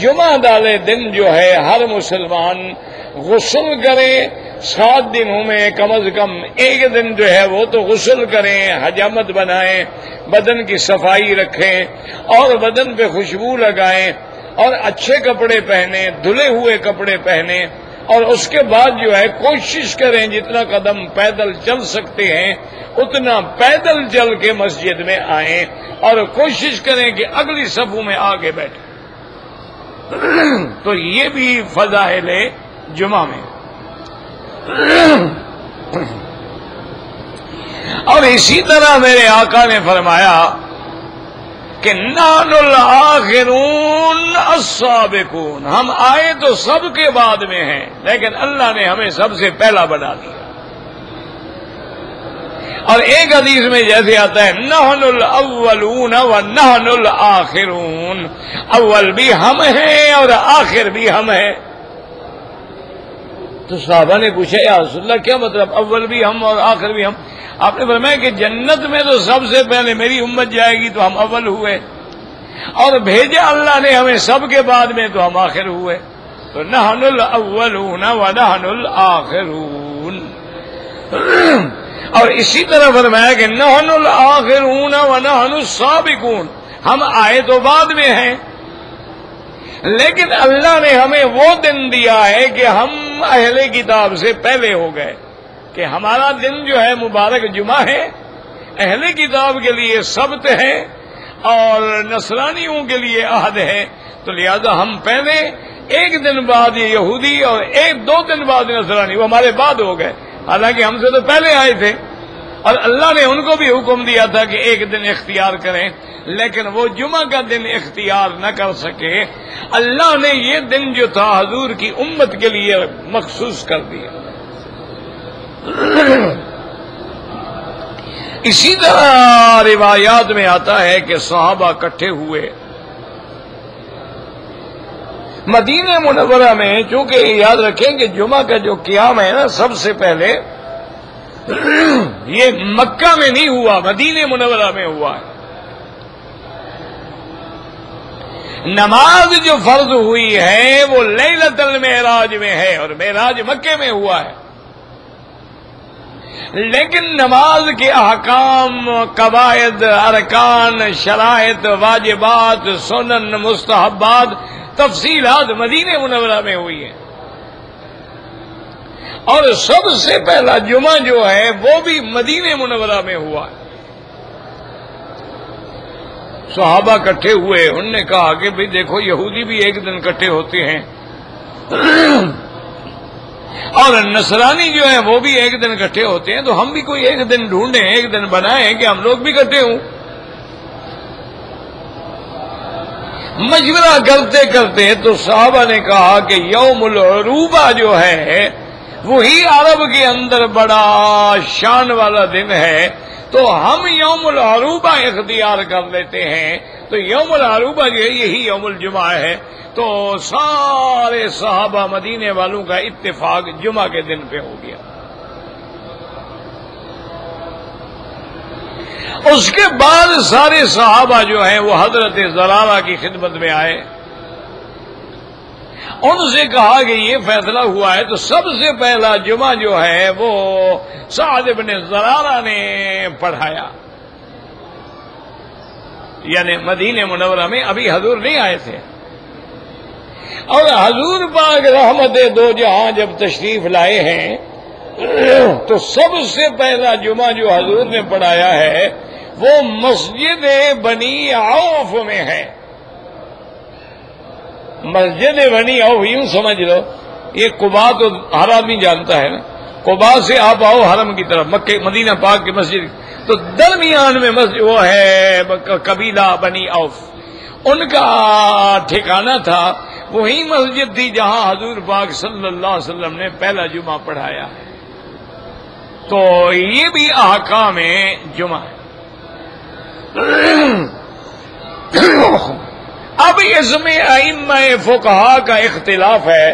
جمعہ والے دن جو ہے ہر مسلمان غسل کرے. 7 دنوں میں کم از کم 1 دن جو ہے وہ تو غسل کریں، حجامت بنائیں، بدن کی صفائی رکھیں اور بدن پہ خوشبو لگائیں اور اچھے کپڑے پہنیں، دھلے ہوئے کپڑے پہنیں. اور اس کے بعد جو ہے کوشش کریں جتنا قدم پیدل چل سکتے ہیں اتنا پیدل چل کے مسجد میں آئیں اور کوشش کریں کہ اگلی صفوں میں آگے بیٹھیں. تو یہ بھی فضائل جمعہ میں. اور اسی طرح میرے آقا نے فرمایا کہ نحن الآخرون السابقون، ہم آئے تو سب کے بعد میں ہیں لیکن اللہ نے ہمیں سب سے پہلا بنا دیا. اور ایک حدیث میں جیسے آتا ہے نحن الاولون ونحن الآخرون، اول بھی ہم ہیں اور آخر بھی ہم ہیں. تو صحابہ نے پوچھا یا رسول اللہ کیا مطلب اول بھی ہم اور آخر بھی ہم؟ آپ نے فرمایا کہ جنت میں تو سب سے پہلے میری امت جائے گی تو ہم اول ہوئے، اور بھیجا اللہ نے ہمیں سب کے بعد میں تو ہم آخر ہوئے. تو نحن الاولون ونحن الآخرون. اور اسی طرح فرمایا کہ نحن الآخرون ونحن السابقون، ہم آئے تو بعد میں ہیں لیکن اللہ نے ہمیں وہ دن دیا ہے کہ ہم اہل کتاب سے پہلے ہو گئے، کہ ہمارا دن جو ہے مبارک جمعہ ہے، اہل کتاب کے لیے سبت ہے اور نصرانیوں کے لیے احد ہے. تو لہذا ہم پہلے، 1 دن بعد یہ یہودی اور 1-2 دن بعد نصرانی، وہ ہمارے بعد ہو گئے، حالانکہ ہم سے تو پہلے آئے تھے. اور اللہ نے ان کو بھی حکم دیا تھا کہ 1 دن اختیار کریں، لیکن وہ جمعہ کا دن اختیار نہ کر سکے. اللہ نے یہ دن جو تھا حضور کی امت کے لیے مخصوص کر دیا. اسی طرح روایات میں آتا ہے کہ صحابہ اکٹھے ہوئے مدینہ منورہ میں. چونکہ یاد رکھیں کہ جمعہ کا جو قیام ہے نا سب سے پہلے یہ مکہ میں نہیں ہوا، مدینہ منورہ میں ہوا ہے. نماز جو فرض ہوئی ہے وہ لیلۃ المعراج میں ہے اور معراج مکے میں ہوا ہے، لیکن نماز کے احکام، قواعد، ارکان، شرائط، واجبات، سنن، مستحبات، تفصیلات مدینہ منورہ میں ہوئی ہیں. اور سب سے پہلا جمعہ جو ہے وہ بھی مدینہ منورہ میں ہوا ہے. صحابہ اکٹھے ہوئے، انہوں نے کہا کہ بھئی دیکھو یہودی بھی 1 دن اکٹھے ہوتے ہیں اور نصرانی جو ہیں وہ بھی 1 دن اکٹھے ہوتے ہیں، تو ہم بھی کوئی 1 دن ڈھونڈیں، 1 دن بنائیں کہ ہم لوگ بھی اکٹھے ہوں. مشورہ کرتے کرتے تو صحابہ نے کہا کہ یوم العروبہ جو ہے وہی عرب کے اندر بڑا شان والا دن ہے، تو ہم یوم العروبہ اختیار کر لیتے ہیں. تو یوم العروبہ جو ہے یہی یوم الجمعہ ہے. تو سارے صحابہ مدینے والوں کا اتفاق جمعہ کے دن پہ ہو گیا. اس کے بعد سارے صحابہ جو ہیں وہ حضرت زرارہ کی خدمت میں آئے، ان سے کہا کہ یہ فیصلہ ہوا ہے. تو سب سے پہلا جمعہ جو ہے وہ سعد بن زرارہ نے پڑھایا. یعنی مدینہ منورہ میں ابھی حضور نہیں آئے تھے، اور حضور پاک رحمت دو جہاں جب تشریف لائے ہیں تو سب سے پہلا جمعہ جو حضور نے پڑھایا ہے وہ مسجد بنی عوف میں ہے۔ مسجد بنی عوف یوں سمجھ لو، یہ قباء تو ہر آدمی جانتا ہے نا، قباء سے آپ آؤ حرم کی طرف، مکہ مدینہ پاک کی مسجد، تو درمیان میں مسجد وہ ہے قبیلہ بنی عوف، ان کا ٹھکانہ تھا، وہی مسجد تھی جہاں حضور پاک صلی اللہ علیہ وسلم نے پہلا جمعہ پڑھایا ہے۔ تو یہ بھی احکام جمعہ ہے۔ اب اس میں ائمہ فقہا کا اختلاف ہے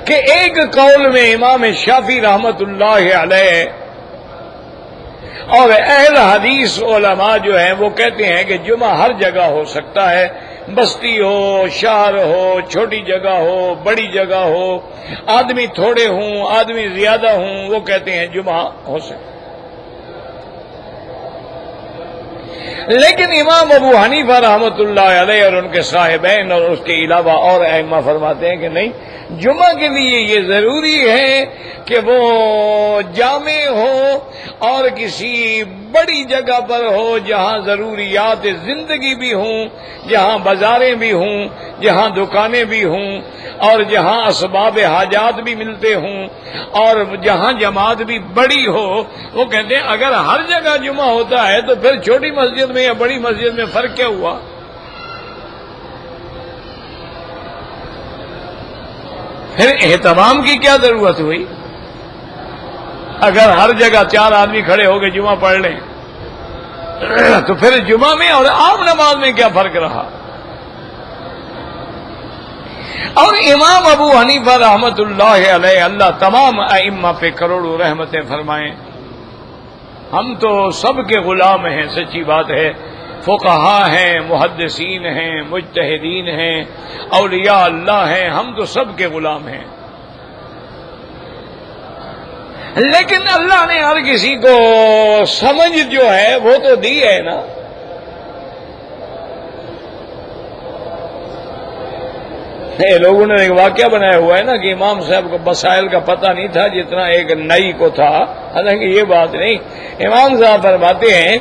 کہ ایک قول میں امام شافعی رحمت اللہ علیہ اور اہل حدیث علماء جو ہیں وہ کہتے ہیں کہ جمعہ ہر جگہ ہو سکتا ہے، بستی ہو، شہر ہو، چھوٹی جگہ ہو، بڑی جگہ ہو، آدمی تھوڑے ہوں، آدمی زیادہ ہوں، وہ کہتے ہیں جمعہ ہو سکتا ہے۔ لیکن امام ابو حنیفہ رحمت اللہ علیہ اور ان کے صاحبین اور اس کے علاوہ اور ائمہ فرماتے ہیں کہ نہیں، جمعہ کے لیے یہ ضروری ہے کہ وہ جامع ہو اور کسی بڑی جگہ پر ہو جہاں ضروریات زندگی بھی ہوں، جہاں بازاریں بھی ہوں، جہاں دکانیں بھی ہوں، اور جہاں اسباب حاجات بھی ملتے ہوں، اور جہاں جماعت بھی بڑی ہو۔ وہ کہتے ہیں اگر ہر جگہ جمعہ ہوتا ہے تو پھر چھوٹی مسجد میں یا بڑی مسجد میں فرق کیا ہوا؟ پھر اہتمام کی کیا ضرورت ہوئی؟ اگر ہر جگہ 4 آدمی کھڑے ہو کے جمعہ پڑھ لیں تو پھر جمعہ میں اور عام نماز میں کیا فرق رہا؟ اور امام ابو حنیفہ رحمت اللہ علیہ، اللہ تمام ائمہ پہ کروڑوں رحمتیں فرمائیں، ہم تو سب کے غلام ہیں، سچی بات ہے، فقہا ہیں، محدثین ہیں، مجتہدین ہیں، اولیاء اللہ ہیں، ہم تو سب کے غلام ہیں، لیکن اللہ نے ہر کسی کو سمجھ جو ہے وہ تو دی ہے نا۔ لوگوں نے ایک واقعہ بنایا ہوا ہے نا کہ امام صاحب کو مسائل کا پتہ نہیں تھا جتنا ایک نئی کو تھا، حالانکہ یہ بات نہیں۔ امام صاحب فرماتے ہیں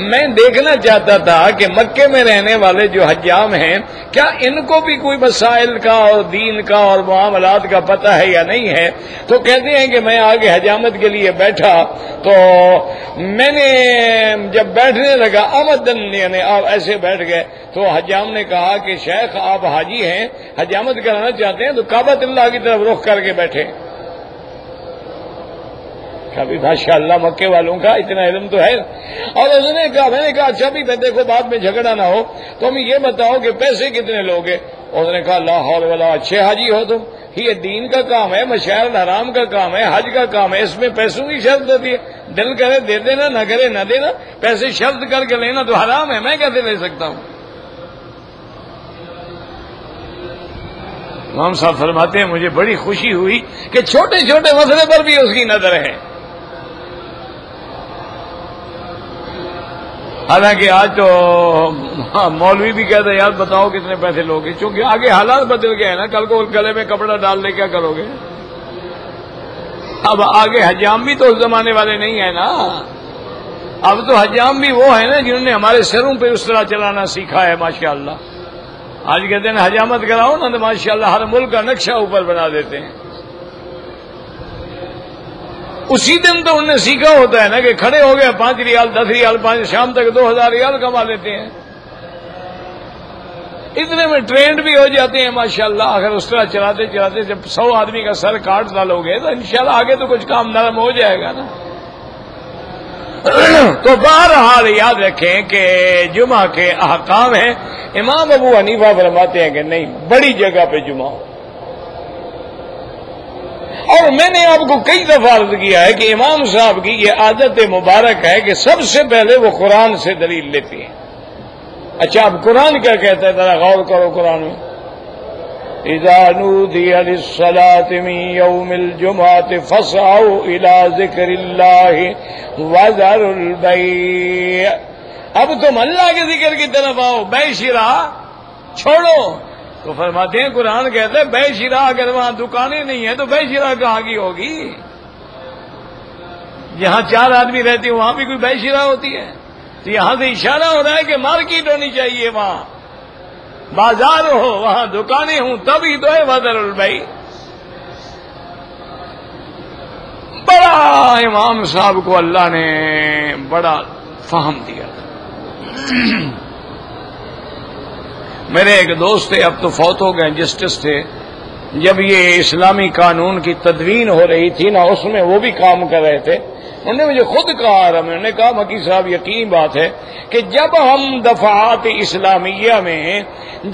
میں دیکھنا چاہتا تھا کہ مکے میں رہنے والے جو حجام ہیں کیا ان کو بھی کوئی مسائل کا اور دین کا اور معاملات کا پتہ ہے یا نہیں ہے۔ تو کہتے ہیں کہ میں آگے حجامت کے لیے بیٹھا تو میں نے جب بیٹھنے لگا آمدن یعنی آپ ایسے بیٹھ گئے تو حجام نے کہا کہ شیخ آپ حاجی ہیں، حجامت کرانا چاہتے ہیں تو کعبۃ اللہ کی طرف رخ کر کے بیٹھے۔ کبھی ماشاء اللہ مکے والوں کا اتنا علم تو ہے۔ اور اس نے کہا، میں نے کہا اچھا بھی دیکھو بعد میں جھگڑا نہ ہو تو ہمیں یہ بتاؤ کہ پیسے کتنے لوگے؟ اس نے کہا لا حول ولا، اچھے حاجی ہو تم، یہ دین کا کام ہے، مشاعر الحرام کا کام ہے، حج کا کام ہے، اس میں پیسوں کی شرط ہوتی ہے، دل کرے دے دینا، نہ کرے نہ دینا، پیسے شرط کر کے لینا تو حرام ہے، میں کیسے لے سکتا ہوں؟ امام صاحب فرماتے ہیں مجھے بڑی خوشی ہوئی کہ چھوٹے چھوٹے مسئلے پر بھی اس کی نظر ہے۔ حالانکہ آج تو مولوی بھی کہتا ہے یار بتاؤ کتنے پیسے لوگے، چونکہ آگے حالات بدل گئے ہیں نا، کل کو گلے میں کپڑا ڈال لے کیا کرو گے؟ اب آگے حجام بھی تو اس زمانے والے نہیں ہیں نا، اب تو حجام بھی وہ ہیں نا جنہوں نے ہمارے سروں پہ اس طرح چلانا سیکھا ہے ماشاءاللہ۔ آج کہتے ہیں حجامت کراؤ نا تو ماشاءاللہ ہر ملک کا نقشہ اوپر بنا دیتے ہیں۔ اسی دن تو انہوں نے سیکھا ہوتا ہے نا کہ کھڑے ہو گئے 5 ریال 10 ریال 5 شام تک 2000 ریال کما لیتے ہیں، اتنے میں ٹرینڈ بھی ہو جاتے ہیں ماشاءاللہ۔ اگر اس طرح چلاتے چلاتے جب 100 آدمی کا سر کاٹ ڈالو گے تو انشاءاللہ آگے تو کچھ کام نرم ہو جائے گا نا۔ تو بہرحال یاد رکھیں کہ جمعہ کے احکام ہیں۔ امام ابو حنیفہ فرماتے ہیں کہ نہیں، بڑی جگہ پہ جمعہ ہو۔ اور میں نے آپ کو کئی دفعہ عرض کیا ہے کہ امام صاحب کی یہ عادت مبارک ہے کہ سب سے پہلے وہ قرآن سے دلیل لیتے ہیں۔ اچھا اب قرآن کیا کہتا ہے، ذرا غور کرو قرآن میں۔ اذا نودی للصلاة من یوم الجمعة فاسعوا الى ذکر اللہ وذروا البیع اب تم اللہ کے ذکر کی طرف آؤ، بے شرا چھوڑو۔ تو فرماتے ہیں قرآن کہتا ہے بے شرا اگر وہاں دکانیں نہیں ہیں تو بے شرا کہاں کی ہوگی؟ جہاں 4 آدمی رہتے ہیں وہاں بھی کوئی بے شرا ہوتی ہے؟ تو یہاں سے اشارہ ہو رہا ہے کہ مارکیٹ ہونی چاہیے، وہاں بازار ہو، وہاں دکانیں ہوں، تبھی تو ہے وذر البیع۔ بڑا امام صاحب کو اللہ نے بڑا فہم دیا۔ میرے ایک دوست تھے، اب تو فوت ہو گئے، جسٹس تھے، جب یہ اسلامی قانون کی تدوین ہو رہی تھی نا، اس میں وہ بھی کام کر رہے تھے۔ انہوں نے مجھے خود کہا، میں نے کہا مکی صاحب یقین بات ہے کہ جب ہم دفعات اسلامیہ میں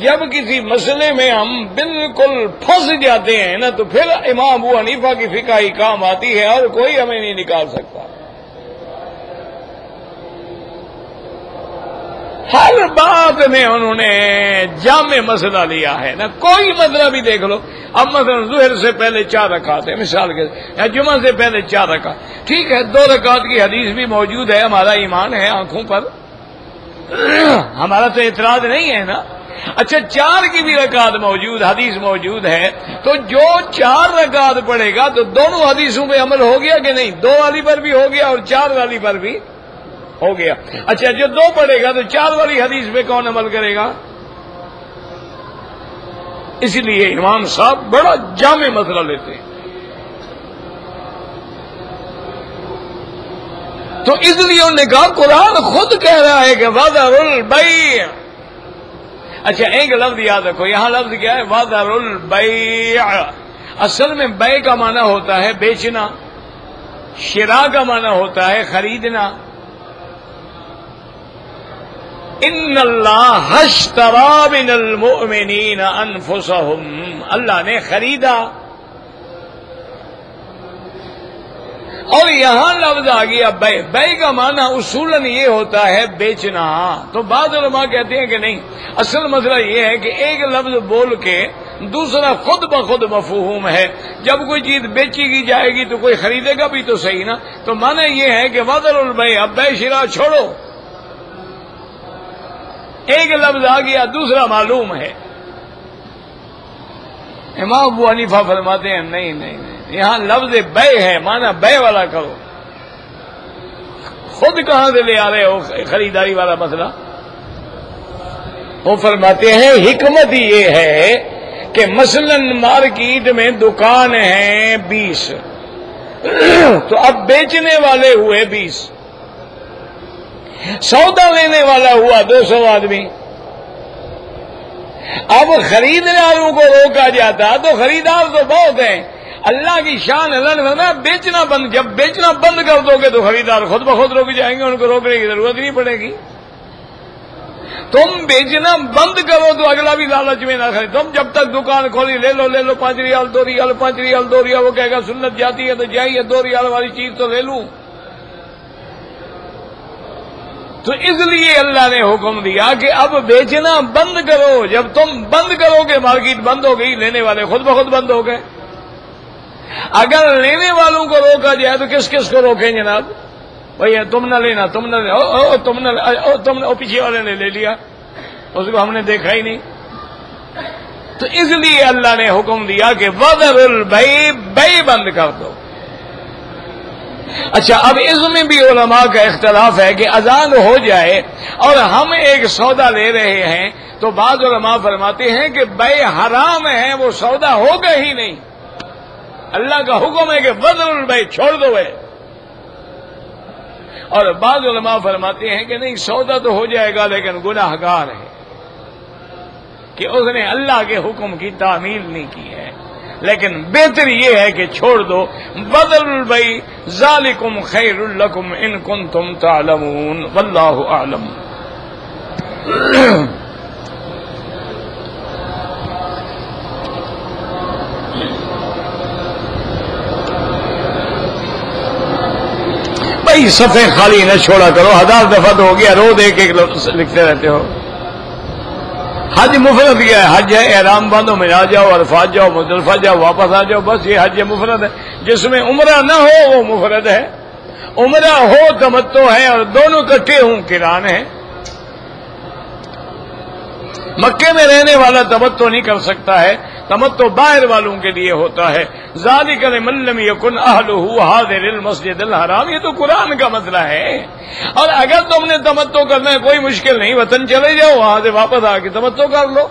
جب کسی مسئلے میں ہم بالکل پھنس جاتے ہیں نا، تو پھر امام ابو حنیفہ کی فقہ ہی کام آتی ہے اور کوئی ہمیں نہیں نکال سکتا۔ ہر بات میں انہوں نے جامع مسئلہ لیا ہے نا، کوئی مسئلہ بھی دیکھ لو۔ اب مثلا ظہر سے پہلے 4 رکعت ہے مثال کے، یا جمعہ سے پہلے 4 رکعت، ٹھیک ہے 2 رکعت کی حدیث بھی موجود ہے، ہمارا ایمان ہے آنکھوں پر، ہمارا تو اعتراض نہیں ہے نا۔ اچھا 4 کی بھی رکعت موجود، حدیث موجود ہے، تو جو 4 رکعت پڑھے گا تو دونوں حدیثوں پہ عمل ہو گیا کہ نہیں؟ 2 والی پر بھی ہو گیا اور 4 والی پر بھی ہو گیا۔ اچھا جو 2 پڑھے گا تو 4 والی حدیث پہ کون عمل کرے گا؟ اس لیے امام صاحب بڑا جامع مسئلہ لیتے ہیں۔ تو اس لیے انہوں نے کہا قرآن خود کہہ رہا ہے کہ وذر البیع۔ اچھا ایک لفظ یاد رکھو، یہاں لفظ کیا ہے؟ وذر البیع۔ اصل میں بیع کا معنی ہوتا ہے بیچنا، شراء کا معنی ہوتا ہے خریدنا۔ ان اللہ اشتری من المؤمنین انفسهم، اللہ نے خریدا۔ اور یہاں لفظ آ گیا بیع۔ بیع کا معنی اصولاً یہ ہوتا ہے بیچنا۔ تو بعض علماء کہتے ہیں کہ نہیں، اصل مسئلہ یہ ہے کہ ایک لفظ بول کے دوسرا خود بخود مفہوم ہے۔ جب کوئی چیز بیچی کی جائے گی تو کوئی خریدے گا بھی تو صحیح نا۔ تو معنی یہ ہے کہ وذر البیع، اب بیع شراء چھوڑو۔ ایک لفظ آ گیا، دوسرا معلوم ہے۔ امام ابو حنیفہ فرماتے ہیں نہیں نہیں نہیں، یہاں لفظ بیع ہے، معنی بیع والا کرو۔ خود کہاں سے لے آ رہے ہو خریداری والا مسئلہ؟ وہ فرماتے ہیں حکمت یہ ہے کہ مثلا مارکیٹ میں دکان ہیں 20، تو اب بیچنے والے ہوئے 20، سودا لینے والا ہوا 200 آدمی۔ اب خریدنے والوں کو روکا جاتا تو خریدار تو بہت ہیں۔ اللہ کی شان، اللہ نے فرمایا بیچنا بند، جب بیچنا بند کر دو گے تو خریدار خود بخود روک جائیں گے، ان کو روکنے کی ضرورت نہیں پڑے گی۔ تم بیچنا بند کرو تو اگلا بھی لالچ میں نہ خرید۔ تم جب تک دکان کھولی لے لو 5 ریال 2 ریال 5 ریال 2 ریال، وہ کہے گا سنت جاتی ہے تو جائیے 2 ریال والی چیز تو لے لوں۔ تو اس لیے اللہ نے حکم دیا کہ اب بیچنا بند کرو۔ جب تم بند کرو گے مارکیٹ بند ہو گئی، لینے والے خود بخود بند ہو گئے۔ اگر لینے والوں کو روکا جائے تو کس کس کو روکیں جناب؟ بھائی تم نہ لینا، تم نہ تم نے پیچھے والے نے لے لیا، اس کو ہم نے دیکھا ہی نہیں۔ تو اس لیے اللہ نے حکم دیا کہ وذر البیع، بیع بند کر دو۔ اچھا اب اس میں بھی علماء کا اختلاف ہے کہ اذان ہو جائے اور ہم ایک سودا لے رہے ہیں تو بعض علماء فرماتے ہیں کہ بیع حرام ہے، وہ سودا ہوگا ہی نہیں۔ اللہ کا حکم ہے کہ وذر البیع، چھوڑ دو ہے۔ اور بعض علماء فرماتے ہیں کہ نہیں، سودا تو ہو جائے گا لیکن گناہ گار ہے کہ اس نے اللہ کے حکم کی تعمیل نہیں کی ہے۔ لیکن بہتر یہ ہے کہ چھوڑ دو۔ وذر البیع ذالکم خیر لکم ان کنتم تعلمون واللہ اعلم۔ بھائی صفحے خالی نہ چھوڑا کرو، 1000 دفعہ تو ہو گیا، روز ایک ایک لفظ لکھتے رہتے ہو۔ حج مفرد کیا ہے؟ حج ہے احرام باندھو، مینا جاؤ، عرفات جاؤ، مزدلفہ جاؤ، واپس آ جاؤ، بس یہ حج مفرد ہے۔ جس میں عمرہ نہ ہو وہ مفرد ہے، عمرہ ہو تمتع ہے، اور دونوں کٹھے ہوں قران ہے۔ مکے میں رہنے والا تمتع نہیں کر سکتا ہے، تمتع باہر والوں کے لیے ہوتا ہے۔ ذالک لمن لم یکن اہلہ حاضر المسجد الحرام، یہ تو قرآن کا مسئلہ ہے۔ اور اگر تم نے تمتع کرنا ہے کوئی مشکل نہیں، وطن چلے جاؤ، وہاں سے واپس آ کے تمتع کر لو۔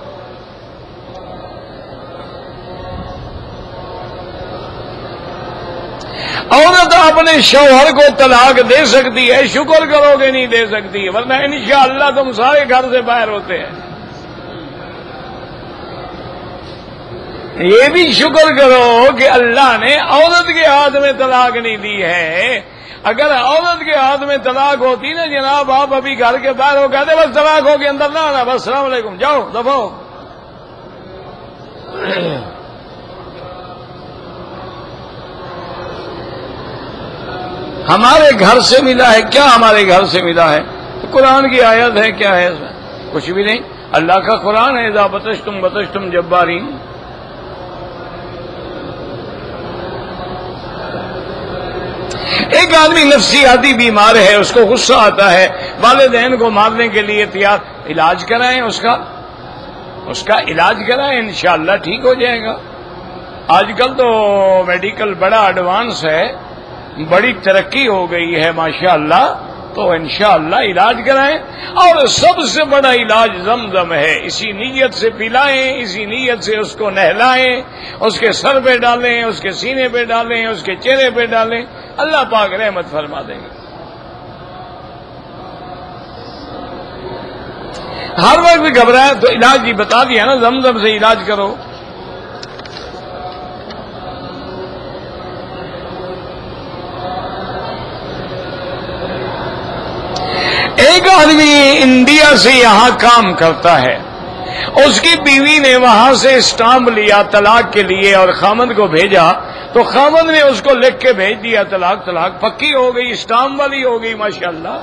عورت اپنے شوہر کو طلاق دے سکتی ہے، شکر کرو گے نہیں دے سکتی، ورنہ انشاءاللہ تم سارے گھر سے باہر ہوتے ہیں۔ یہ بھی شکر کرو کہ اللہ نے عورت کے ہاتھ میں طلاق نہیں دی ہے۔ اگر عورت کے ہاتھ میں طلاق ہوتی نا جناب، آپ ابھی گھر کے باہر ہو کہتے بس طلاق ہو کے اندر نہ آنا، بس السلام علیکم، جاؤ دفعہ ہو۔ ہمارے گھر سے ملا ہے کیا؟ ہمارے گھر سے ملا ہے قرآن کی آیت ہے، کیا ہے اس میں؟ کچھ بھی نہیں، اللہ کا قرآن ہے، اذا بطشتم بطشتم جبارین۔ ایک آدمی نفسیاتی بیمار ہے، اس کو غصہ آتا ہے، والدین کو مارنے کے لیے تیار، علاج کرائیں، اس کا علاج کرائیں، انشاءاللہ ٹھیک ہو جائے گا۔ آج کل تو میڈیکل بڑا ایڈوانس ہے، بڑی ترقی ہو گئی ہے ماشاءاللہ، تو انشاءاللہ علاج کرائیں۔ اور سب سے بڑا علاج زمزم ہے، اسی نیت سے پلائیں، اسی نیت سے اس کو نہلائیں، اس کے سر پہ ڈالیں، اس کے سینے پہ ڈالیں، اس کے چہرے پہ ڈالیں، اللہ پاک رحمت فرما دیں گے۔ ہر وقت گھبرائے تو علاج بھی بتا دیا نا، زمزم سے علاج کرو۔ ایک آدمی انڈیا سے یہاں کام کرتا ہے، اس کی بیوی نے وہاں سے اسٹامپ لیا طلاق کے لیے اور خامند کو بھیجا، تو خامند نے اس کو لکھ کے بھیج دیا طلاق پکی ہو گئی، اسٹامپ والی ہو گئی ماشاءاللہ۔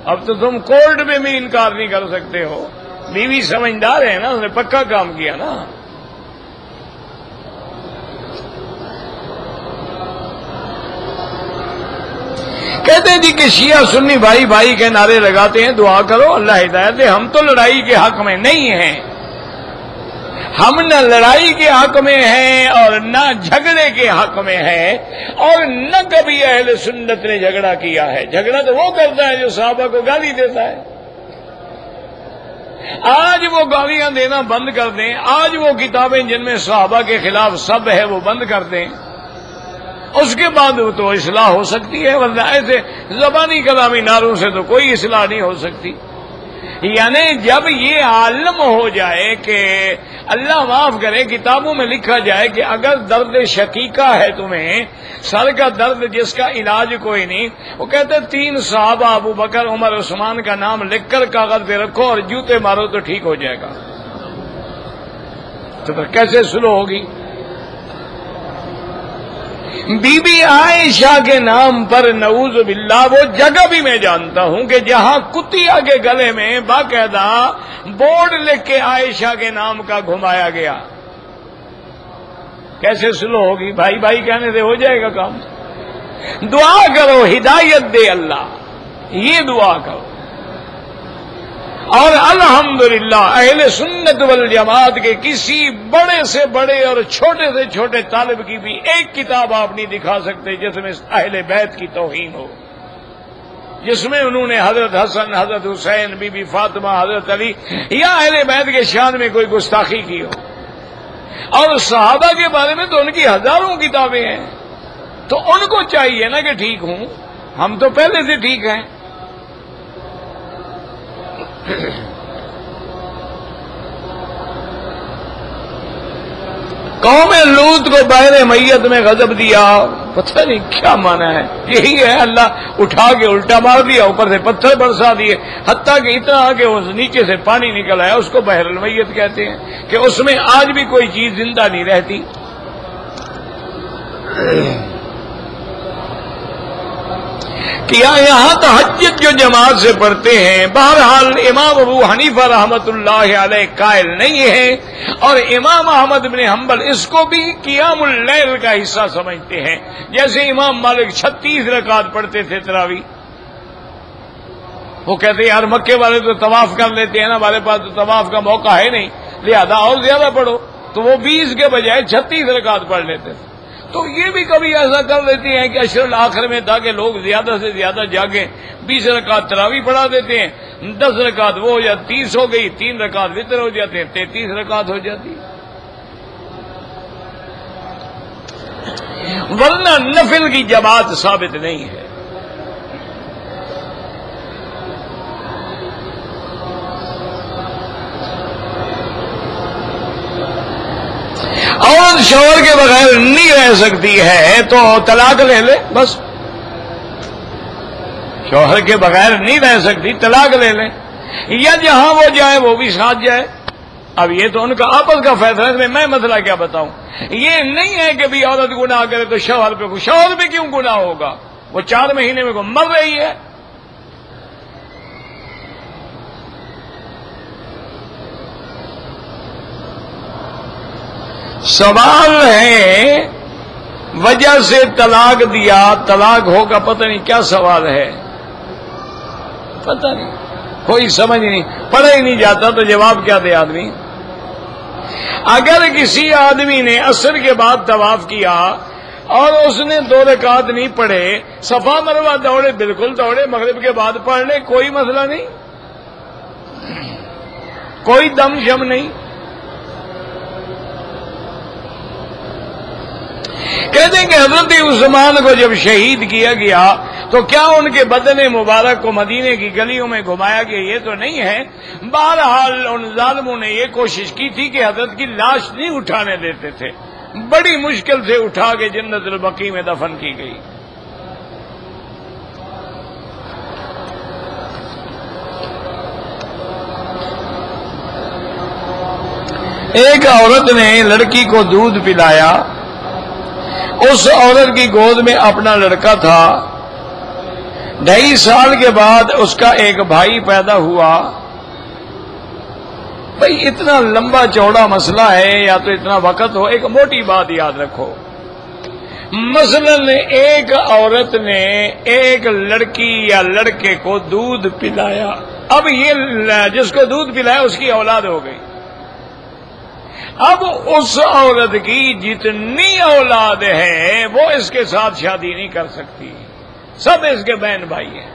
اب تو تم کورٹ میں بھی انکار نہیں کر سکتے ہو، بیوی سمجھدار ہے نا، اس نے پکا کام کیا نا۔ کہتے ہیں جی کہ شیعہ سنی بھائی بھائی کے نعرے لگاتے ہیں، دعا کرو اللہ ہدایت دے۔ ہم تو لڑائی کے حق میں نہیں ہیں، ہم نہ لڑائی کے حق میں ہیں اور نہ جھگڑے کے حق میں ہیں، اور نہ کبھی اہل سنت نے جھگڑا کیا ہے۔ جھگڑا تو وہ کرتا ہے جو صحابہ کو گالی دیتا ہے۔ آج وہ گالیاں دینا بند کر دیں، آج وہ کتابیں جن میں صحابہ کے خلاف سب ہے وہ بند کر دیں، اس کے بعد تو اصلاح ہو سکتی ہے، ورنہ ایسے زبانی کلامی نعروں سے تو کوئی اصلاح نہیں ہو سکتی۔ یعنی جب یہ عالم ہو جائے کہ اللہ معاف کرے، کتابوں میں لکھا جائے کہ اگر درد شقیقہ ہے تمہیں، سر کا درد جس کا علاج کوئی نہیں، وہ کہتے 3 صحابہ ابو بکر عمر عثمان کا نام لکھ کر کاغذ پہ رکھو اور جوتے مارو تو ٹھیک ہو جائے گا۔ تو پھر کیسے سلو ہوگی؟ بی بی عائشہ کے نام پر نعوذ باللہ وہ جگہ بھی میں جانتا ہوں کہ جہاں کتیا کے گلے میں باقاعدہ بورڈ لکھ کے عائشہ کے نام کا گھمایا گیا۔ کیسے سلو ہوگی؟ بھائی بھائی کہنے سے ہو جائے گا کام؟ دعا کرو ہدایت دے اللہ، یہ دعا کرو۔ اور الحمدللہ اہل سنت والجماعت کے کسی بڑے سے بڑے اور چھوٹے سے چھوٹے طالب کی بھی ایک کتاب آپ نہیں دکھا سکتے جس میں اہل بیت کی توہین ہو، جس میں انہوں نے حضرت حسن، حضرت حسین، بی بی فاطمہ، حضرت علی یا اہل بیت کے شان میں کوئی گستاخی کی ہو۔ اور صحابہ کے بارے میں تو ان کی ہزاروں کتابیں ہیں، تو ان کو چاہیے نا کہ ٹھیک ہوں، ہم تو پہلے سے ٹھیک ہیں۔ قوم لوط کو بحر میت میں غضب دیا، پتہ نہیں کیا مانا ہے، یہی ہے اللہ اٹھا کے الٹا مار دیا، اوپر سے پتھر برسا دیے، حتیٰ کہ اتنا کہ اس نیچے سے پانی نکل آیا، اس کو بحر المیت کہتے ہیں کہ اس میں آج بھی کوئی چیز زندہ نہیں رہتی۔ کیا یہاں تہجد جو جماعت سے پڑھتے ہیں، بہرحال امام ابو حنیفہ رحمت اللہ علیہ قائل نہیں ہے، اور امام احمد بن حنبل اس کو بھی قیام اللیل کا حصہ سمجھتے ہیں، جیسے امام مالک 36 رکعت پڑھتے تھے تراویح۔ وہ کہتے ہیں یار مکے والے تو طواف کر لیتے ہیں نا، ہمارے پاس تو طواف کا موقع ہے نہیں، لہذا اور زیادہ پڑھو، تو وہ 20 کے بجائے 36 رکعت پڑھ لیتے تھے۔ تو یہ بھی کبھی ایسا کر لیتے ہیں کہ عشر الاخر میں تاکہ لوگ زیادہ سے زیادہ جاگیں 20 رکعت تراویح پڑھا دیتے ہیں، 10 رکعت وہ ہو جاتی 30 ہو گئی، 3 رکعت وتر ہو جاتے ہیں، 33 رکعت ہو جاتی۔ ورنہ نفل کی جماعت ثابت نہیں ہے۔ عورت شوہر کے بغیر نہیں رہ سکتی ہے تو طلاق لے لے، بس شوہر کے بغیر نہیں رہ سکتی طلاق لے لے، یا جہاں وہ جائے وہ بھی ساتھ جائے۔ اب یہ تو ان کا آپس کا فیصلہ ہے، میں مسئلہ کیا بتاؤں۔ یہ نہیں ہے کہ بھی عورت گناہ کرے تو شوہر پہ کیوں گناہ ہوگا، وہ 4 مہینے میں مر رہی ہے۔ سوال ہے وجہ سے طلاق دیا، طلاق ہوگا، پتہ نہیں کیا سوال ہے، پتہ نہیں، کوئی سمجھ نہیں، پڑھا ہی نہیں جاتا تو جواب کیا دے آدمی۔ اگر کسی آدمی نے عصر کے بعد طواف کیا اور اس نے 2 رکعت نہیں پڑھے، صفا مروہ دوڑے، بالکل دوڑے، مغرب کے بعد پڑھ لے، کوئی مسئلہ نہیں، کوئی دم شم نہیں۔ کہتے ہیں کہ حضرت عثمان کو جب شہید کیا گیا تو کیا ان کے بدن مبارک کو مدینے کی گلیوں میں گھمایا گیا؟ یہ تو نہیں ہے۔ بہرحال ان ظالموں نے یہ کوشش کی تھی کہ حضرت کی لاش نہیں اٹھانے دیتے تھے، بڑی مشکل سے اٹھا کے جنت البقیع میں دفن کی گئی۔ ایک عورت نے لڑکی کو دودھ پلایا، اس عورت کی گود میں اپنا لڑکا تھا، 2.5 سال کے بعد اس کا ایک بھائی پیدا ہوا۔ بھئی اتنا لمبا چوڑا مسئلہ ہے یا تو اتنا وقت ہو، ایک موٹی بات یاد رکھو، مثلا ایک عورت نے ایک لڑکی یا لڑکے کو دودھ پلایا، اب یہ جس کو دودھ پلایا اس کی اولاد ہو گئی، اب اس عورت کی جتنی اولاد ہے وہ اس کے ساتھ شادی نہیں کر سکتی، سب اس کے بہن بھائی ہیں۔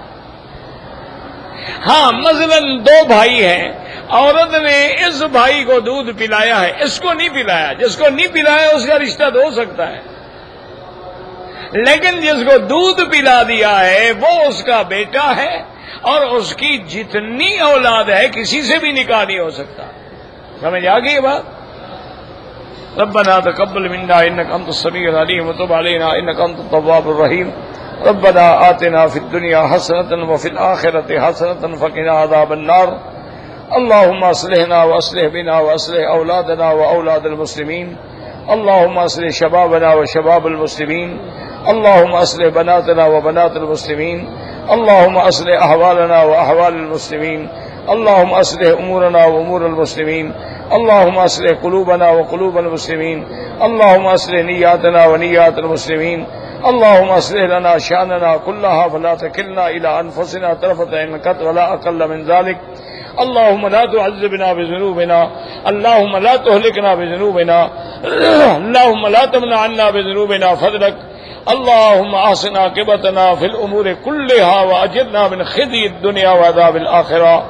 ہاں مثلا 2 بھائی ہیں، عورت نے اس بھائی کو دودھ پلایا ہے، اس کو نہیں پلایا، جس کو نہیں پلایا اس کا رشتہ تو ہو سکتا ہے، لیکن جس کو دودھ پلا دیا ہے وہ اس کا بیٹا ہے، اور اس کی جتنی اولاد ہے کسی سے بھی نکاح نہیں ہو سکتا۔ سمجھ آ گئی یہ بات؟ ربنا تقبل منا انك انت السميع العليم وتب علينا انك انت التواب الرحيم ربنا آتنا في الدنيا حسنة وفي الآخرة حسنة وقنا عذاب النار اللهم اصلحنا واصلح بنا واصلح اولادنا واولاد المسلمين اللهم اصلح شبابنا وشباب المسلمين اللهم اصلح بناتنا وبنات المسلمين اللهم اصلح احوالنا واحوال المسلمين اللهم اصلح امورنا وامور المسلمين اللهم اصلح قلوبنا وقلوب المسلمين اللهم اصلح نياتنا ونيات المسلمين اللهم اصلح لنا شأننا كلها فلا تكلنا الى انفسنا طرفة عين ولا اقل من ذلك اللهم لا تعذبنا بذنوبنا اللهم لا تهلكنا بذنوبنا اللهم لا تمنع عنا بذنوبنا فضلك اللهم احسن عاقبتنا في الامور كلها واجرنا من خزي الدنيا وعذاب الاخره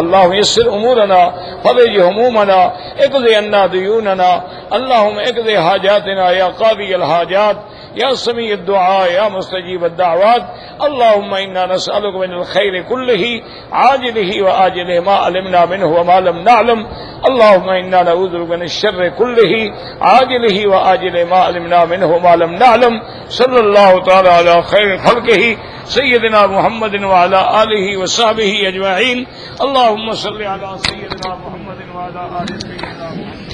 اللهم يسر امورنا فرج همومنا اقض عنا ديوننا اللهم اقض حاجاتنا يا قاضي الحاجات يا سميع الدعاء يا مستجيب الدعوات اللهم انا نسألك من الخير كله عاجله وآجله ما علمنا منه وما لم نعلم اللهم انا نعوذ بك من الشر كله عاجله وآجله ما علمنا منه وما لم نعلم صلى الله تعالى على خير خلقه سيدنا محمد وعلى آله وصحبه أجمعين اللهم صل على سيدنا محمد وعلى آل سيدنا محمد